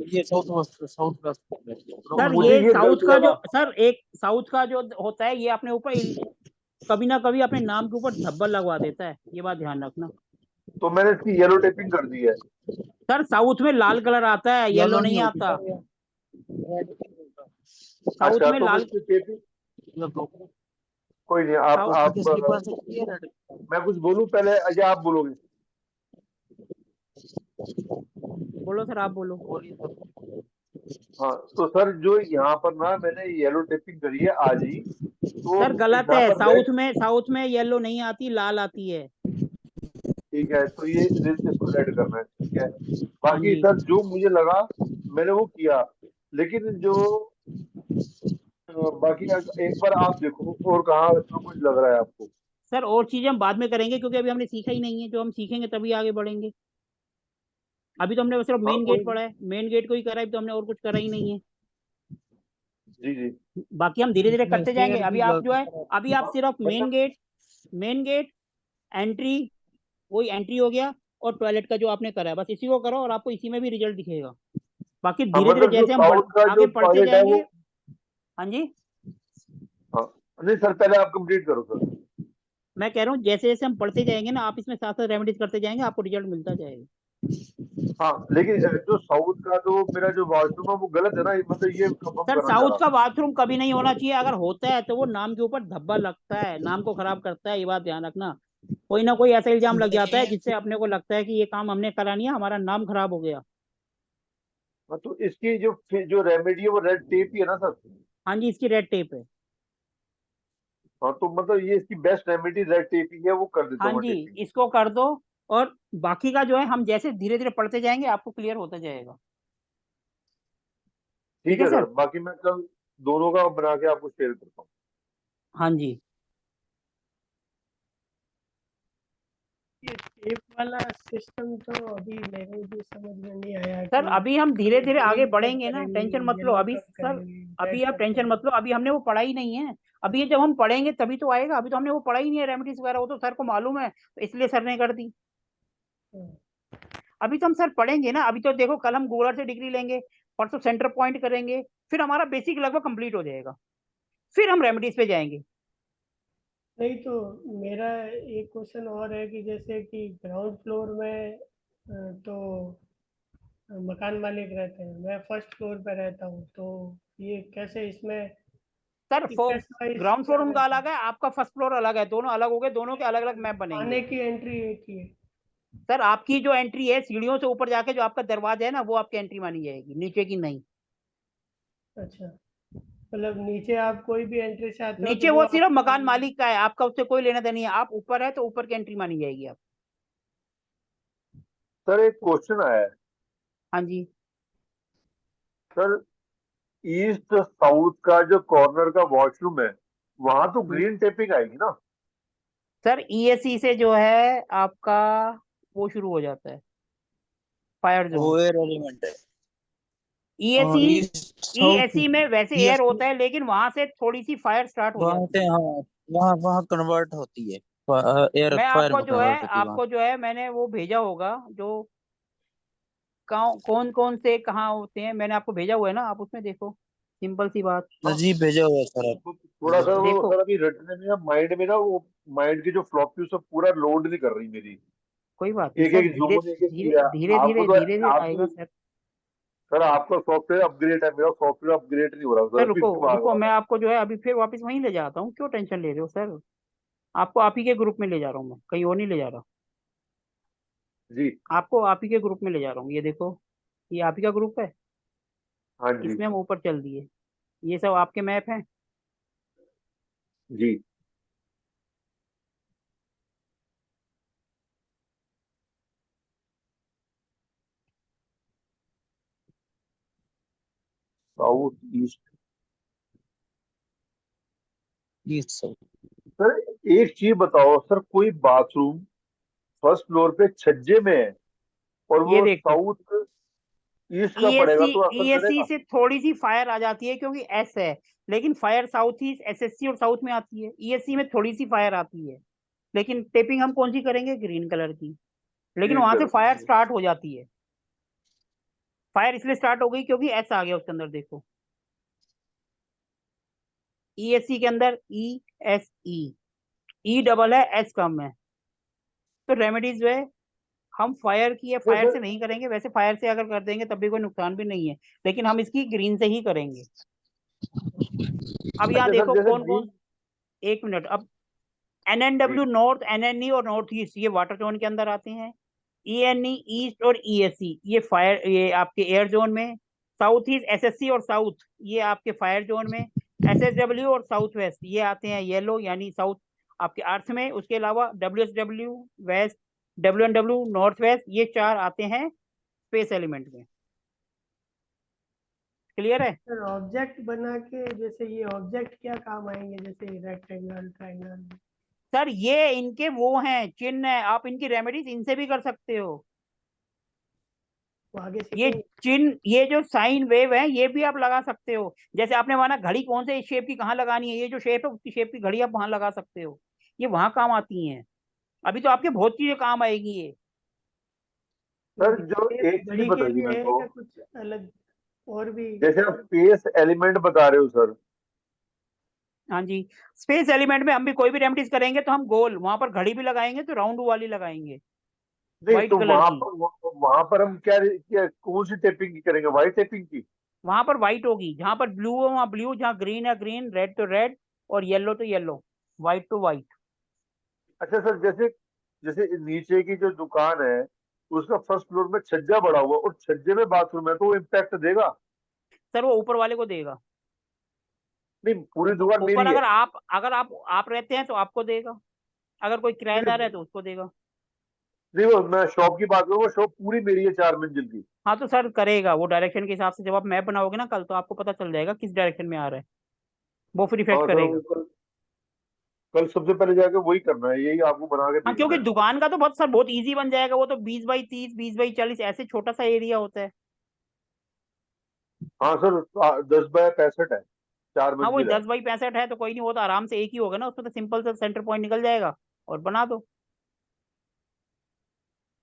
Speaker 6: ये साउथ वेस्ट, साउथ वेस्ट
Speaker 2: तो
Speaker 1: सर
Speaker 2: मुझे
Speaker 1: ये
Speaker 2: ये
Speaker 1: साउथ
Speaker 2: गलत
Speaker 1: का जो,
Speaker 2: लगा।
Speaker 1: सर एक साउथ का जो होता है ये अपने ऊपर कभी ना कभी अपने नाम के ऊपर धब्बा लगवा देता है, ये बात ध्यान रखना।
Speaker 2: तो मैंने इसकी येलो टेपिंग कर दी है।
Speaker 1: सर साउथ में लाल कलर आता है, येलो
Speaker 6: येलो
Speaker 1: नहीं
Speaker 6: नहीं होती
Speaker 1: आता।
Speaker 6: सर, ये रेड होता है।
Speaker 1: साउथ
Speaker 2: अच्छा,
Speaker 1: में
Speaker 2: तो मैं
Speaker 1: लाल,
Speaker 2: इसकी टेपिंग,
Speaker 6: ये प्रॉपर
Speaker 2: कोई नहीं,
Speaker 1: साउथ,
Speaker 6: ऊपर की स्लिप बन सकती है रेड।
Speaker 2: मैं कुछ बोलूं पहले या आप बोलोगे?
Speaker 1: बोलो सर, आप बोलो।
Speaker 6: और ये सर
Speaker 2: हाँ, तो सर जो यहाँ पर ना मैंने येलो टेपिंग करी है आज ही, तो
Speaker 1: सर गलत
Speaker 2: यहाँ
Speaker 1: है,
Speaker 2: पर
Speaker 1: साउथ में, साउथ में येलो नहीं आती, लाल आती है।
Speaker 2: ठीक है, तो ये इसको रेड करना है, ठीक है।
Speaker 1: हाँ
Speaker 2: बाकी
Speaker 1: जी।
Speaker 2: सर जो मुझे लगा मैंने वो किया, लेकिन जो बाकी एक बार आप देखो और कहाँ इसमें कुछ लग रहा है आपको।
Speaker 1: सर और चीजें हम बाद में करेंगे, क्योंकि अभी हमने सीखा ही नहीं है, जो हम सीखेंगे तभी आगे बढ़ेंगे। अभी तो हमने सिर्फ
Speaker 2: हाँ,
Speaker 1: मेन
Speaker 2: कोई
Speaker 1: गेट
Speaker 2: नहीं।
Speaker 1: पढ़ा है, मेन गेट को ही करा है, अभी तो हमने और कुछ करा ही नहीं है।
Speaker 2: जी जी।
Speaker 1: बाकी हम धीरे धीरे
Speaker 6: इसमें
Speaker 1: करते जाएंगे।
Speaker 6: स्टेयर
Speaker 1: अभी
Speaker 6: भी
Speaker 1: आप
Speaker 6: गलत
Speaker 1: जो है,
Speaker 6: है।
Speaker 1: अभी आप सिर्फ
Speaker 2: मतलब
Speaker 1: मेन गेट एंट्री, वही एंट्री हो गया, और टॉयलेट का जो आपने करा है बस इसी को करो, और आपको इसी में भी रिजल्ट दिखेगा। बाकी
Speaker 2: हाँ,
Speaker 1: धीरे धीरे
Speaker 2: मतलब जो
Speaker 1: जैसे हम
Speaker 2: साउथ का जो
Speaker 1: आगे पढ़ते
Speaker 2: टॉयलेट है वो,
Speaker 1: जाएंगे। हाँ जी।
Speaker 2: हाँ नहीं सर, पहले आप कंप्लीट करो सर।
Speaker 1: मैं कह रहा हूँ जैसे जैसे हम पढ़ते जाएंगे ना, आप इसमें साथ साथ रेमेडीज करते जाएंगे, आपको रिजल्ट मिलता जाएगा।
Speaker 2: हाँ, लेकिन जो साउथ का जो मेरा जो वॉशरूम है वो गलत है ना, मतलब ये कंफर्म
Speaker 1: सर
Speaker 2: करना चाह
Speaker 1: साउथ
Speaker 2: रहा।
Speaker 1: का बाथरूम कभी नहीं होना चाहिए, अगर होता है तो वो नाम के ऊपर धब्बा लगता है, नाम को खराब करता है, ये बात ध्यान रखना। कोई ना कोई ऐसा इल्जाम लग जाता है जिससे अपने को लगता है कि ये काम हमने करा नहीं है, हमारा नाम खराब हो गया।
Speaker 2: हाँ, तो इसकी जो जो रेमेडी है वो रेड टेप ही है ना सर?
Speaker 1: हाँ जी, इसकी रेड टेप है।
Speaker 2: हाँ, तो मतलब ये इसकी बेस्ट रेमेडी रेड टेप ही है, वो कर देता
Speaker 1: हाँ
Speaker 2: हूँ मैं
Speaker 1: जी,
Speaker 2: टेपिंग।
Speaker 1: इसको कर दो। और बाकी का जो है हम जैसे धीरे धीरे पढ़ते जाएंगे आपको क्लियर होता जाएगा।
Speaker 2: ठीक
Speaker 1: ठीक है
Speaker 2: है
Speaker 1: सर।
Speaker 2: सर, बाकी मैं कल दोनों का बना के आपको शेयर करता हूँ।
Speaker 1: हाँ जी
Speaker 6: ये टेप वाला सिस्टम तो अभी मेरे भी समझ में नहीं आया
Speaker 1: सर,
Speaker 6: कि
Speaker 1: अभी हम धीरे धीरे आगे
Speaker 6: ग्रीन कब
Speaker 1: बढ़ेंगे ना,
Speaker 6: करेंगे,
Speaker 1: टेंशन मत लो
Speaker 6: येलो
Speaker 1: अभी
Speaker 6: कब
Speaker 1: सर।
Speaker 6: करेंगे,
Speaker 1: अभी
Speaker 6: रेड
Speaker 1: आप
Speaker 6: कब
Speaker 1: टेंशन मत
Speaker 6: करेंगे।
Speaker 1: लो, अभी हमने वो पढ़ा ही नहीं है। अभी ये जब हम पढ़ेंगे तभी तो आएगा, अभी तो हमने वो पढ़ा ही नहीं है रेमेडीज वगैरह, वो तो सर को मालूम है तो इसलिए सर ने कर दी।
Speaker 6: हाँ,
Speaker 1: अभी तो हम सर पढ़ेंगे ना, अभी तो देखो कल हम गूगल से डिग्री लेंगे, परसों सेंटर पॉइंट करेंगे, फिर हमारा बेसिक लगभग कंप्लीट हो जाएगा, फिर हम रेमेडीज पे जाएंगे।
Speaker 6: नहीं तो मेरा एक क्वेश्चन और है कि जैसे कि ग्राउंड फ्लोर में तो मकान मालिक रहते हैं, मैं फर्स्ट फ्लोर पे रहता हूँ, तो ये कैसे इसमें
Speaker 1: sir
Speaker 6: ticket wise
Speaker 1: ground floor
Speaker 6: क्या
Speaker 1: उनका
Speaker 6: रहता
Speaker 1: अलग है, आपका फर्स्ट फ्लोर अलग है, दोनों अलग हो गए, दोनों के अलग अलग
Speaker 6: है?
Speaker 1: मैप बनेंगे।
Speaker 6: आने की एंट्री एक ही है?
Speaker 1: सर आपकी जो एंट्री है सीढ़ियों से ऊपर जाके जो आपका दरवाजा है ना, वो आपकी एंट्री मानी जाएगी, नीचे की नहीं।
Speaker 6: अच्छा, मतलब नीचे आप कोई भी एंट्री से आते हो तो
Speaker 1: नीचे
Speaker 6: वो
Speaker 1: वो सिर्फ
Speaker 6: आपका
Speaker 1: मकान मालिक का है, आपका उससे कोई लेना देना नहीं है। आप ऊपर है तो ऊपर की एंट्री मानी जाएगी आप।
Speaker 2: सर एक क्वेश्चन आया है
Speaker 1: हाँ जी
Speaker 2: सर। ईस्ट साउथ का जो कॉर्नर का वॉशरूम है, वहां तो ग्रीन टेपिंग आएगी ना?
Speaker 1: सर, ईएससी से जो है आपका वो शुरू हो जाता है, फायर
Speaker 8: वो
Speaker 1: जोन।
Speaker 8: एयर एलिमेंट है।
Speaker 1: ईएससी
Speaker 8: ईस्ट साउथ
Speaker 1: ईएससी में वैसे एयर
Speaker 8: ईएससी
Speaker 1: होता है, लेकिन वहां से थोड़ी सी फायर स्टार्ट हो
Speaker 8: वहां
Speaker 1: जाती
Speaker 8: से,
Speaker 1: है।
Speaker 8: हाँ, वहाँ वहाँ कन्वर्ट होती है, एयर
Speaker 1: मैं
Speaker 8: फायर
Speaker 1: आपको
Speaker 8: में
Speaker 1: जो है
Speaker 8: कन्वर्ट होती है वहाँ।
Speaker 1: आपको जो है मैंने वो भेजा होगा, जो कौन कौन से कहाँ होते हैं, मैंने आपको भेजा हुआ है ना, आप उसमें देखो, सिंपल सी बात।
Speaker 2: हाँ,
Speaker 8: जी भेजा हुआ है सर, आप
Speaker 2: वो थोड़ा सा वो
Speaker 1: देखो
Speaker 2: सर अभी रटने में माइंड में ना, वो माइंड की जो फ्लॉपी सब पूरा लोड नहीं कर रही मेरी।
Speaker 1: कोई बात नहीं
Speaker 2: एक
Speaker 1: सर,
Speaker 2: एक
Speaker 1: धीरे
Speaker 2: जोन एक एक चीज
Speaker 1: धीरे
Speaker 2: है।
Speaker 1: धीरे
Speaker 2: आपको
Speaker 1: धीरे
Speaker 2: तो
Speaker 1: धीरे धीरे आएगा
Speaker 2: आपको
Speaker 1: सर।
Speaker 2: सर आपका सॉफ्टवेयर अपग्रेड है, मेरा सॉफ्टवेयर अपग्रेड नहीं हो रहा
Speaker 1: सर
Speaker 2: सर, अभी
Speaker 1: रुको
Speaker 2: दिमाग
Speaker 1: रुको, मैं
Speaker 2: वाला।
Speaker 1: आपको जो है अभी फिर वापस वहीं ले जाता हूँ, क्यों टेंशन ले रहे हो सर। आपको आप ही के ग्रुप में ले जा रहा हूँ मैं, कहीं और नहीं ले जा रहा।
Speaker 2: जी।
Speaker 1: आपको आप ही के ग्रुप में ले जा रहा हूँ, ये देखो, ये आप ही का ग्रुप है,
Speaker 2: हाँ जी।
Speaker 1: इसमें हम ऊपर चल दिए, ये सब आपके मैप हैं।
Speaker 2: जी। South east.
Speaker 8: East south.
Speaker 2: Sir एक चीज बताओ सर, कोई बाथरूम फर्स्ट फ्लोर पे छज्जे में है और
Speaker 1: ये
Speaker 2: वो
Speaker 1: देखो,
Speaker 2: साउथ ईस्ट का पड़ेगा,
Speaker 1: ईएससी
Speaker 2: तो असर
Speaker 1: ईएससी
Speaker 2: करेगा?
Speaker 1: से थोड़ी सी फायर आ जाती है क्योंकि एस है, लेकिन फायर साउथ ईस्ट एसएससी और साउथ में आती है, ईएससी में थोड़ी सी फायर आती है, लेकिन टेपिंग हम कौन सी करेंगे, ग्रीन कलर की, लेकिन
Speaker 2: ग्रीन
Speaker 1: वहां से
Speaker 2: कलर।
Speaker 1: फायर स्टार्ट हो जाती है। फायर इसलिए स्टार्ट हो गई क्योंकि एस आ गया उसके अंदर, देखो ईएससी के अंदर ई एस ई डबल है, एस कम है। तो रेमेडीज जो है हम फायर की है,
Speaker 2: सर
Speaker 1: फायर
Speaker 2: सर
Speaker 1: से नहीं करेंगे, वैसे फायर से अगर कर देंगे तब भी कोई नुकसान भी नहीं है, लेकिन हम इसकी ग्रीन से ही करेंगे। अब यहाँ
Speaker 2: अच्छा सर,
Speaker 1: देखो
Speaker 2: जैसे
Speaker 1: कौन कौन,
Speaker 2: ग्रीन।
Speaker 1: एक मिनट, अब
Speaker 2: जी।
Speaker 1: एनएनडब्ल्यू नॉर्थ, एनएनई और नॉर्थ ईस्ट ये वाटर जोन के अंदर आते हैं। ईएनई ईस्ट और ईएससी ये फायर, ये आपके एयर जोन में। साउथ ईस्ट एसएससी और साउथ ये आपके फायर जोन में। एसएसडब्ल्यू और साउथ वेस्ट ये आते हैं येलो, यानी साउथ आपके अर्थ में। उसके अलावा डब्ल्यूएसडब्ल्यू वेस्ट, डब्ल्यूएनडब्ल्यू नॉर्थ वेस्ट, ये चार आते हैं स्पेस एलिमेंट में। क्लियर है।
Speaker 6: सर ऑब्जेक्ट बना के, जैसे ये ऑब्जेक्ट क्या काम आएंगे, जैसे रेक्टेंगल, ट्रायंगल?
Speaker 1: सर ये इनके वो हैं, चिन्ह है, आप इनकी रेमेडीज इनसे भी कर सकते हो।
Speaker 6: वो आगे
Speaker 1: ये
Speaker 6: सीखेंगे।
Speaker 1: चिन्ह, ये जो साइन वेव है ये भी आप लगा सकते हो, जैसे आपने माना घड़ी कौन से शेप की कहाँ लगानी है, ये जो शेप है उसकी शेप की घड़ी आप वहां लगा सकते हो, ये वहां काम आती हैं। अभी तो आपके बहुत चीजें काम आएगी ये।
Speaker 2: सर जो
Speaker 6: स्पेस
Speaker 2: एक चीज
Speaker 6: घड़ी के
Speaker 2: बताइए
Speaker 6: लिए
Speaker 2: मेरे
Speaker 6: है
Speaker 2: को,
Speaker 6: क्या कुछ अलग और भी?
Speaker 2: जैसे आप स्पेस एलिमेंट बता रहे हो सर।
Speaker 1: हाँ जी, स्पेस एलिमेंट में हम भी कोई भी रेमेडीज करेंगे तो हम गोल वहां पर घड़ी भी लगाएंगे तो राउंड वाली लगाएंगे,
Speaker 2: नहीं
Speaker 1: व्हाइट
Speaker 2: तो
Speaker 1: कलर की।
Speaker 2: वहां पर हम क्या कौन सी टेपिंग की करेंगे, व्हाइट टेपिंग की?
Speaker 1: वहां पर व्हाइट होगी, जहां पर ब्लू है वहां ब्लू, जहां ग्रीन है ग्रीन, रेड तो रेड, और येलो तो येलो, व्हाइट तो व्हाइट।
Speaker 2: अच्छा सर, जैसे जैसे नीचे की जो दुकान है उसका फर्स्ट फ्लोर में छज्जा बड़ा हुआ और छज्जे में बाथरूम है, तो वो इम्पैक्ट देगा?
Speaker 1: सर वो ऊपर वाले को देगा।
Speaker 2: नहीं, पूरी दुकान
Speaker 1: ऊपर
Speaker 2: मेरी है।
Speaker 1: अगर आप रहते हैं तो आपको देगा, अगर कोई किराएदार है
Speaker 2: नहीं
Speaker 1: तो उसको देगा।
Speaker 2: नहीं, वो मैं शॉप की बात करूँ, वो शॉप पूरी मेरी है 4 मंजिल की।
Speaker 1: हाँ तो सर करेगा वो डायरेक्शन के हिसाब से, जब आप मैप बनाओगे ना कल, तो आपको पता चल जाएगा किस डायरेक्शन में आ रहा है, वो फिर इफेक्ट
Speaker 2: हाँ सर,
Speaker 1: करेगा।
Speaker 2: वो कल कल सबसे पहले जाके वही करना है, यही आपको बना के
Speaker 1: हाँ
Speaker 2: देना
Speaker 1: क्योंकि
Speaker 2: है।
Speaker 1: दुकान का तो बहुत सर बहुत इजी बन जाएगा, वो तो 20 बाई 30, 20 बाई 40 ऐसे छोटा सा एरिया होता है।
Speaker 2: हाँ सर, 10 बाय 65 है, 4
Speaker 1: हाँ वही
Speaker 2: मंजिल है।
Speaker 1: 10 बाई 65 है, तो कोई नहीं, वो तो आराम से एक ही होगा ना उसमें, तो सिंपल सा सेंटर पॉइंट निकल जाएगा और बना दो।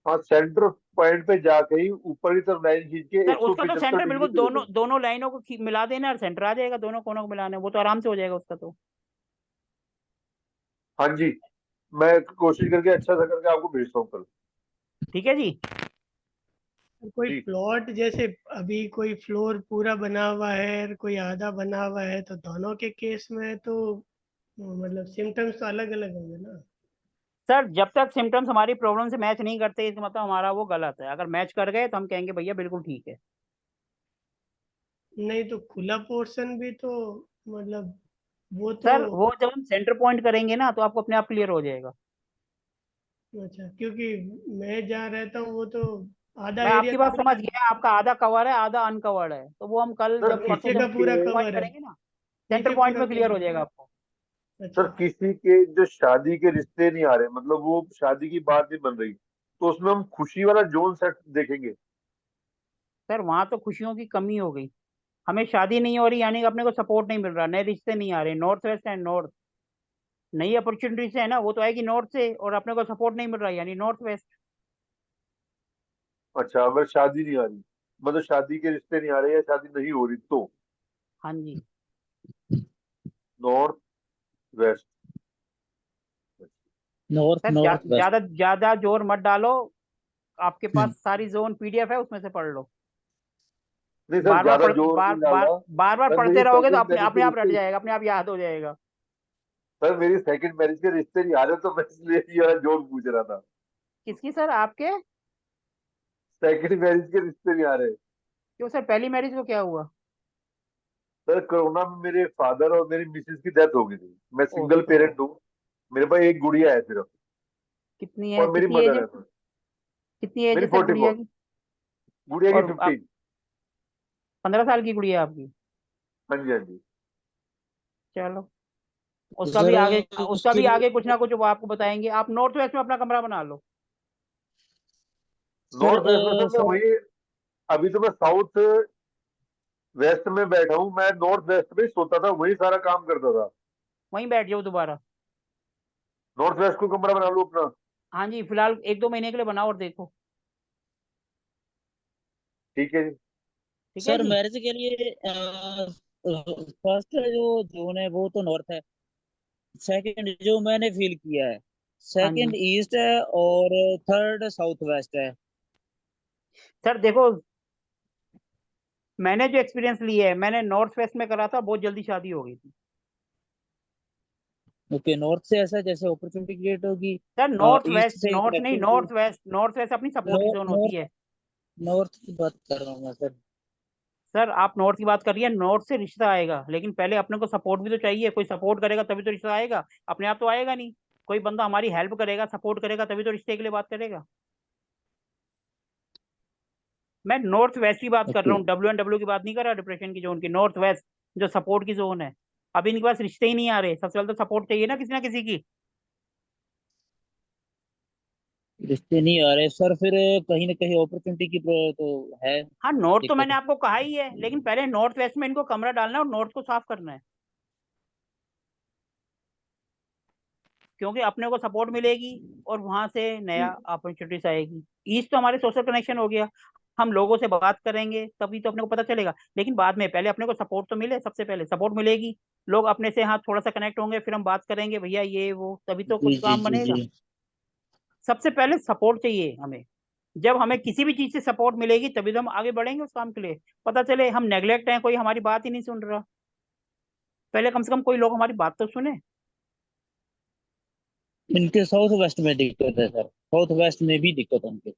Speaker 2: हाँ, सेंटर पॉइंट पे जाके ही ऊपर की तरफ लाइन खींच के
Speaker 1: सर उसका तो
Speaker 2: 175
Speaker 1: सेंटर
Speaker 2: डिग्री
Speaker 1: बिल्कुल
Speaker 2: पे
Speaker 1: दोनों
Speaker 2: देते
Speaker 1: दोनों लाइनों को मिला देना और सेंटर आ जाएगा, दोनों कोनों को मिलाने, वो तो आराम से हो जाएगा उसका तो।
Speaker 2: हाँ जी, मैं कोशिश करके अच्छा सा करके आपको भेजता हूँ कल।
Speaker 1: ठीक है जी।
Speaker 6: कोई
Speaker 2: जी।
Speaker 6: प्लॉट जैसे अभी कोई फ्लोर पूरा बना हुआ है और कोई आधा बना हुआ है, तो दोनों के केस में तो मतलब सिम्टम्स तो अलग अलग होंगे ना।
Speaker 1: सर जब तक सिम्टम्स हमारी प्रॉब्लम से मैच नहीं करते, इसका मतलब हमारा वो गलत है, अगर मैच कर गए तो हम कहेंगे भैया बिल्कुल ठीक है।
Speaker 6: नहीं तो खुला पोर्शन भी तो मतलब वो तो
Speaker 1: सर वो जब हम सेंटर पॉइंट करेंगे ना तो आपको अपने आप क्लियर हो जाएगा।
Speaker 6: अच्छा, क्योंकि मैं जहाँ रहता हूँ वो तो आधा
Speaker 1: मैं
Speaker 6: एरिया
Speaker 1: आपकी
Speaker 6: तो
Speaker 1: बात समझ गया, आपका आधा कवर है आधा अनकवर्ड है, तो वो हम कल
Speaker 2: सर
Speaker 1: जब परसों
Speaker 6: नीचे
Speaker 2: किसी
Speaker 6: का
Speaker 1: जब
Speaker 6: पूरा
Speaker 2: के
Speaker 1: पॉइंट
Speaker 6: कवर है,
Speaker 1: करेंगे ना, सेंटर
Speaker 6: नीचे
Speaker 1: पॉइंट
Speaker 6: पूरा
Speaker 1: में क्लियर हो
Speaker 6: कवर।
Speaker 1: जाएगा आपको।
Speaker 6: अच्छा।
Speaker 2: सर किसी के जो शादी के रिश्ते नहीं आ रहे, मतलब वो शादी की बात नहीं बन रही, तो उसमें हम खुशी वाला जोन सेट देखेंगे।
Speaker 1: सर वहां तो खुशियों की कमी हो गई, हमें शादी नहीं हो रही यानी कि अपने को सपोर्ट नहीं मिल रहा, नए रिश्ते नहीं आ रहे, नॉर्थ वेस्ट एंड नॉर्थ, नई अपॉर्चुनिटी से है ना, वो तो आएगी नॉर्थ से, और अपने को सपोर्ट नहीं मिल रहा यानी नॉर्थ वेस्ट।
Speaker 2: अच्छा, अगर शादी नहीं आ रही, मतलब शादी के रिश्ते नहीं आ रहे या शादी नहीं हो रही, तो
Speaker 1: हाँ जी।
Speaker 2: North west.
Speaker 8: North
Speaker 1: sir
Speaker 8: north west.
Speaker 1: ज्यादा ज्यादा जोर मत डालो, आपके पास
Speaker 8: हम्म।
Speaker 1: सारी जोन पीडीएफ है उसमें से पढ़ लो।
Speaker 2: नहीं सर, ज्यादा जोर नहीं डाल रहा।
Speaker 1: बार बार
Speaker 2: सर
Speaker 1: पढ़ते
Speaker 2: मेरी
Speaker 1: रहोगे तो
Speaker 2: सेकंड
Speaker 1: अपने
Speaker 2: मैरिज
Speaker 1: अपने
Speaker 2: के
Speaker 1: आप रट
Speaker 2: रिश्ते,
Speaker 1: जाएगा, अपने आप याद हो जाएगा।
Speaker 2: सर मेरी सेकंड मैरिज के रिश्ते नहीं आ रहे, तो मैं इसलिए ये वाला जोर पूछ रहा था।
Speaker 1: किसकी सर, आपके?
Speaker 2: सेकंड मैरिज के रिश्ते नहीं आ रहे।
Speaker 1: क्यों सर, पहली मैरिज को क्या हुआ?
Speaker 2: सर कोरोना में मेरे फादर और मेरी मिसेज की डेथ हो गई थी, मैं सिंगल
Speaker 1: ओफो।
Speaker 2: पेरेंट हूँ। मेरे पास एक गुड़िया है सिर्फ,
Speaker 1: कितनी है,
Speaker 2: और मेरी
Speaker 1: कितनी एज
Speaker 2: मदर
Speaker 1: है?
Speaker 2: है सर।
Speaker 1: कितनी एज
Speaker 2: मेरी
Speaker 1: है सर गुड़िया
Speaker 2: 44,
Speaker 1: की?
Speaker 2: गुड़िया की
Speaker 1: और आप
Speaker 2: 15।
Speaker 1: 15 साल की गुड़िया है आपकी?
Speaker 2: हाँ जी, हाँ जी।
Speaker 1: चलो,
Speaker 8: तो सर
Speaker 1: उसका
Speaker 8: उसके
Speaker 1: भी आगे कुछ
Speaker 8: लिए
Speaker 1: ना कुछ वो आपको बताएंगे, आप नॉर्थ वेस्ट में अपना कमरा बना लो।
Speaker 8: सर
Speaker 2: नॉर्थ वेस्ट में सर मैं
Speaker 8: सर
Speaker 2: वही, अभी तो मैं साउथ वेस्ट में बैठा हूँ, मैं नॉर्थ वेस्ट में ही सोता था, वही सारा काम करता था।
Speaker 1: वहीं बैठ जाओ दोबारा।
Speaker 2: नॉर्थ वेस्ट को कमरा बना लूँ अपना।
Speaker 1: हाँ जी, फिलहाल 1-2 महीने के लिए बनाओ और देखो।
Speaker 2: ठीक है जी।
Speaker 1: ठीक है
Speaker 8: सर
Speaker 1: जी।
Speaker 8: मैरिज के लिए फर्स्ट जो जोन है वो तो नॉर्थ है। सेकंड जो मैंने फील किया है,
Speaker 1: हाँ
Speaker 8: सेकंड
Speaker 1: जी
Speaker 8: ईस्ट है, और थर्ड साउथ वेस्ट है।
Speaker 1: सर देखो, मैंने जो एक्सपीरियंस लिया है, मैंने नॉर्थ वेस्ट में करा था, बहुत जल्दी शादी हो गई थी।
Speaker 8: ओके, नॉर्थ से ऐसा जैसे अपॉर्चुनिटी क्रिएट होगी,
Speaker 1: सर नॉर्थ
Speaker 8: ईस्ट
Speaker 1: वेस्ट,
Speaker 8: से
Speaker 1: नॉर्थ नहीं,
Speaker 8: connectivity.
Speaker 1: North west, north west अपनी सपोर्ट की जोन होती
Speaker 8: नॉर्थ
Speaker 1: है।
Speaker 8: नॉर्थ की बात कर रहा हूँ मैं सर।
Speaker 1: सर आप नॉर्थ की बात कर रही है, नॉर्थ से रिश्ता आएगा, लेकिन पहले अपने को सपोर्ट भी तो चाहिए, कोई सपोर्ट करेगा तभी तो रिश्ता आएगा, अपने आप तो आएगा नहीं। कोई बंदा हमारी हेल्प करेगा, सपोर्ट करेगा, तभी तो रिश्ते के लिए बात करेगा। मैं नॉर्थ वेस्ट की बात कर रहा
Speaker 8: ओके।
Speaker 1: हूँ, WNW की बात नहीं कर रहा, डिप्रेशन की जोन की, नॉर्थ वेस्ट जो सपोर्ट की जोन है। अब इनके पास रिश्ते ही नहीं आ रहे, सबसे पहले तो सपोर्ट चाहिए ना किसी की।
Speaker 8: रिश्ते नहीं आ रहे सर, फिर कहीं ना कहीं अपॉर्चुनिटी की तो है
Speaker 1: हाँ नॉर्थ तो मैंने
Speaker 8: दिक्कत।
Speaker 1: आपको कहा ही है, लेकिन पहले नॉर्थ वेस्ट में इनको कमरा डालना है और नॉर्थ को साफ करना है, क्योंकि अपने को सपोर्ट मिलेगी और वहां से नया अपॉर्चुनिटीज आएगी। ईस्ट तो हमारे सोशल कनेक्शन हो गया, हम लोगों से बात करेंगे तभी तो अपने को पता चलेगा, लेकिन बाद में पहले अपने को सपोर्ट तो मिले, सबसे पहले सपोर्ट मिलेगी, लोग अपने से हाँ थोड़ा सा कनेक्ट होंगे, फिर हम बात करेंगे भैया ये वो, तभी तो
Speaker 8: जी
Speaker 1: कुछ
Speaker 8: जी
Speaker 1: काम
Speaker 8: जी
Speaker 1: बनेगा।
Speaker 8: जी।
Speaker 1: सबसे पहले सपोर्ट चाहिए हमें, जब हमें किसी भी चीज से सपोर्ट मिलेगी तभी तो हम आगे बढ़ेंगे उस काम के लिए। पता चले हम नेग्लेक्ट हैं, कोई हमारी बात ही नहीं सुन रहा, पहले कम से कम कोई लोग हमारी बात तो सुने।
Speaker 8: इनके साउथ वेस्ट में दिक्कत है सर, साउथ वेस्ट में भी दिक्कत है इनके।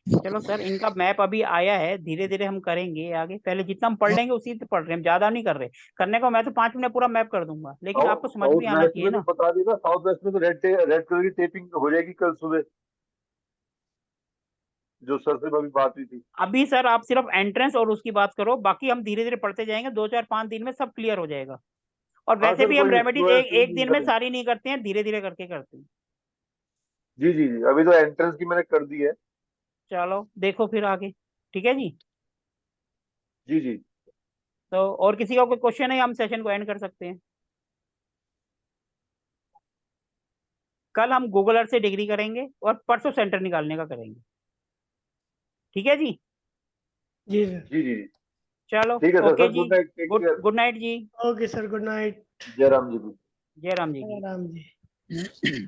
Speaker 1: चलो सर, इनका मैप अभी आया है, धीरे धीरे हम करेंगे आगे। पहले जितना हम पढ़ लेंगे उसी से पढ़ रहे हैं, हम ज्यादा नहीं कर रहे। करने को मैं तो 5 मिनट पूरा मैप कर दूंगा, लेकिन आपको समझ
Speaker 2: साउथ
Speaker 1: भी आना
Speaker 2: वेस्ट
Speaker 1: चाहिए
Speaker 2: में तो
Speaker 1: ना।
Speaker 2: बता दी ना, साउथ वेस्ट में तो रेड कलर की टेपिंग हो जाएगी कल सुबह, जो सर से अभी बात हुई थी।
Speaker 1: अभी सर आप सिर्फ एंट्रेंस और उसकी बात करो, बाकी हम धीरे धीरे पढ़ते जाएंगे, 2 4 5 दिन में सब क्लियर हो जाएगा। और
Speaker 2: हाँ
Speaker 1: वैसे
Speaker 2: सर,
Speaker 1: भी हम
Speaker 2: कोई
Speaker 1: रेमेडीज
Speaker 2: कोई
Speaker 1: एक दिन में सारी नहीं करते हैं, धीरे धीरे करके करते हैं।
Speaker 2: जी जी जी, अभी तो एंट्रेंस की मैंने कर दी है।
Speaker 1: चलो देखो फिर आगे, ठीक है जी।
Speaker 2: जी जी।
Speaker 1: तो और किसी का कोई क्वेश्चन है, हम सेशन को एंड कर सकते हैं। कल हम गूगल अर्थ से डिग्री करेंगे और परसों सेंटर निकालने का करेंगे, ठीक है जी।
Speaker 6: जी सर।
Speaker 2: जी जी जी,
Speaker 1: चलो
Speaker 2: ठीक है सर।
Speaker 1: ओके
Speaker 2: सर
Speaker 1: जी,
Speaker 2: good night, take care.
Speaker 1: Good night जी।
Speaker 6: Okay sir, good night.
Speaker 2: जय राम जी की।
Speaker 1: जय राम जी की।
Speaker 6: राम जी।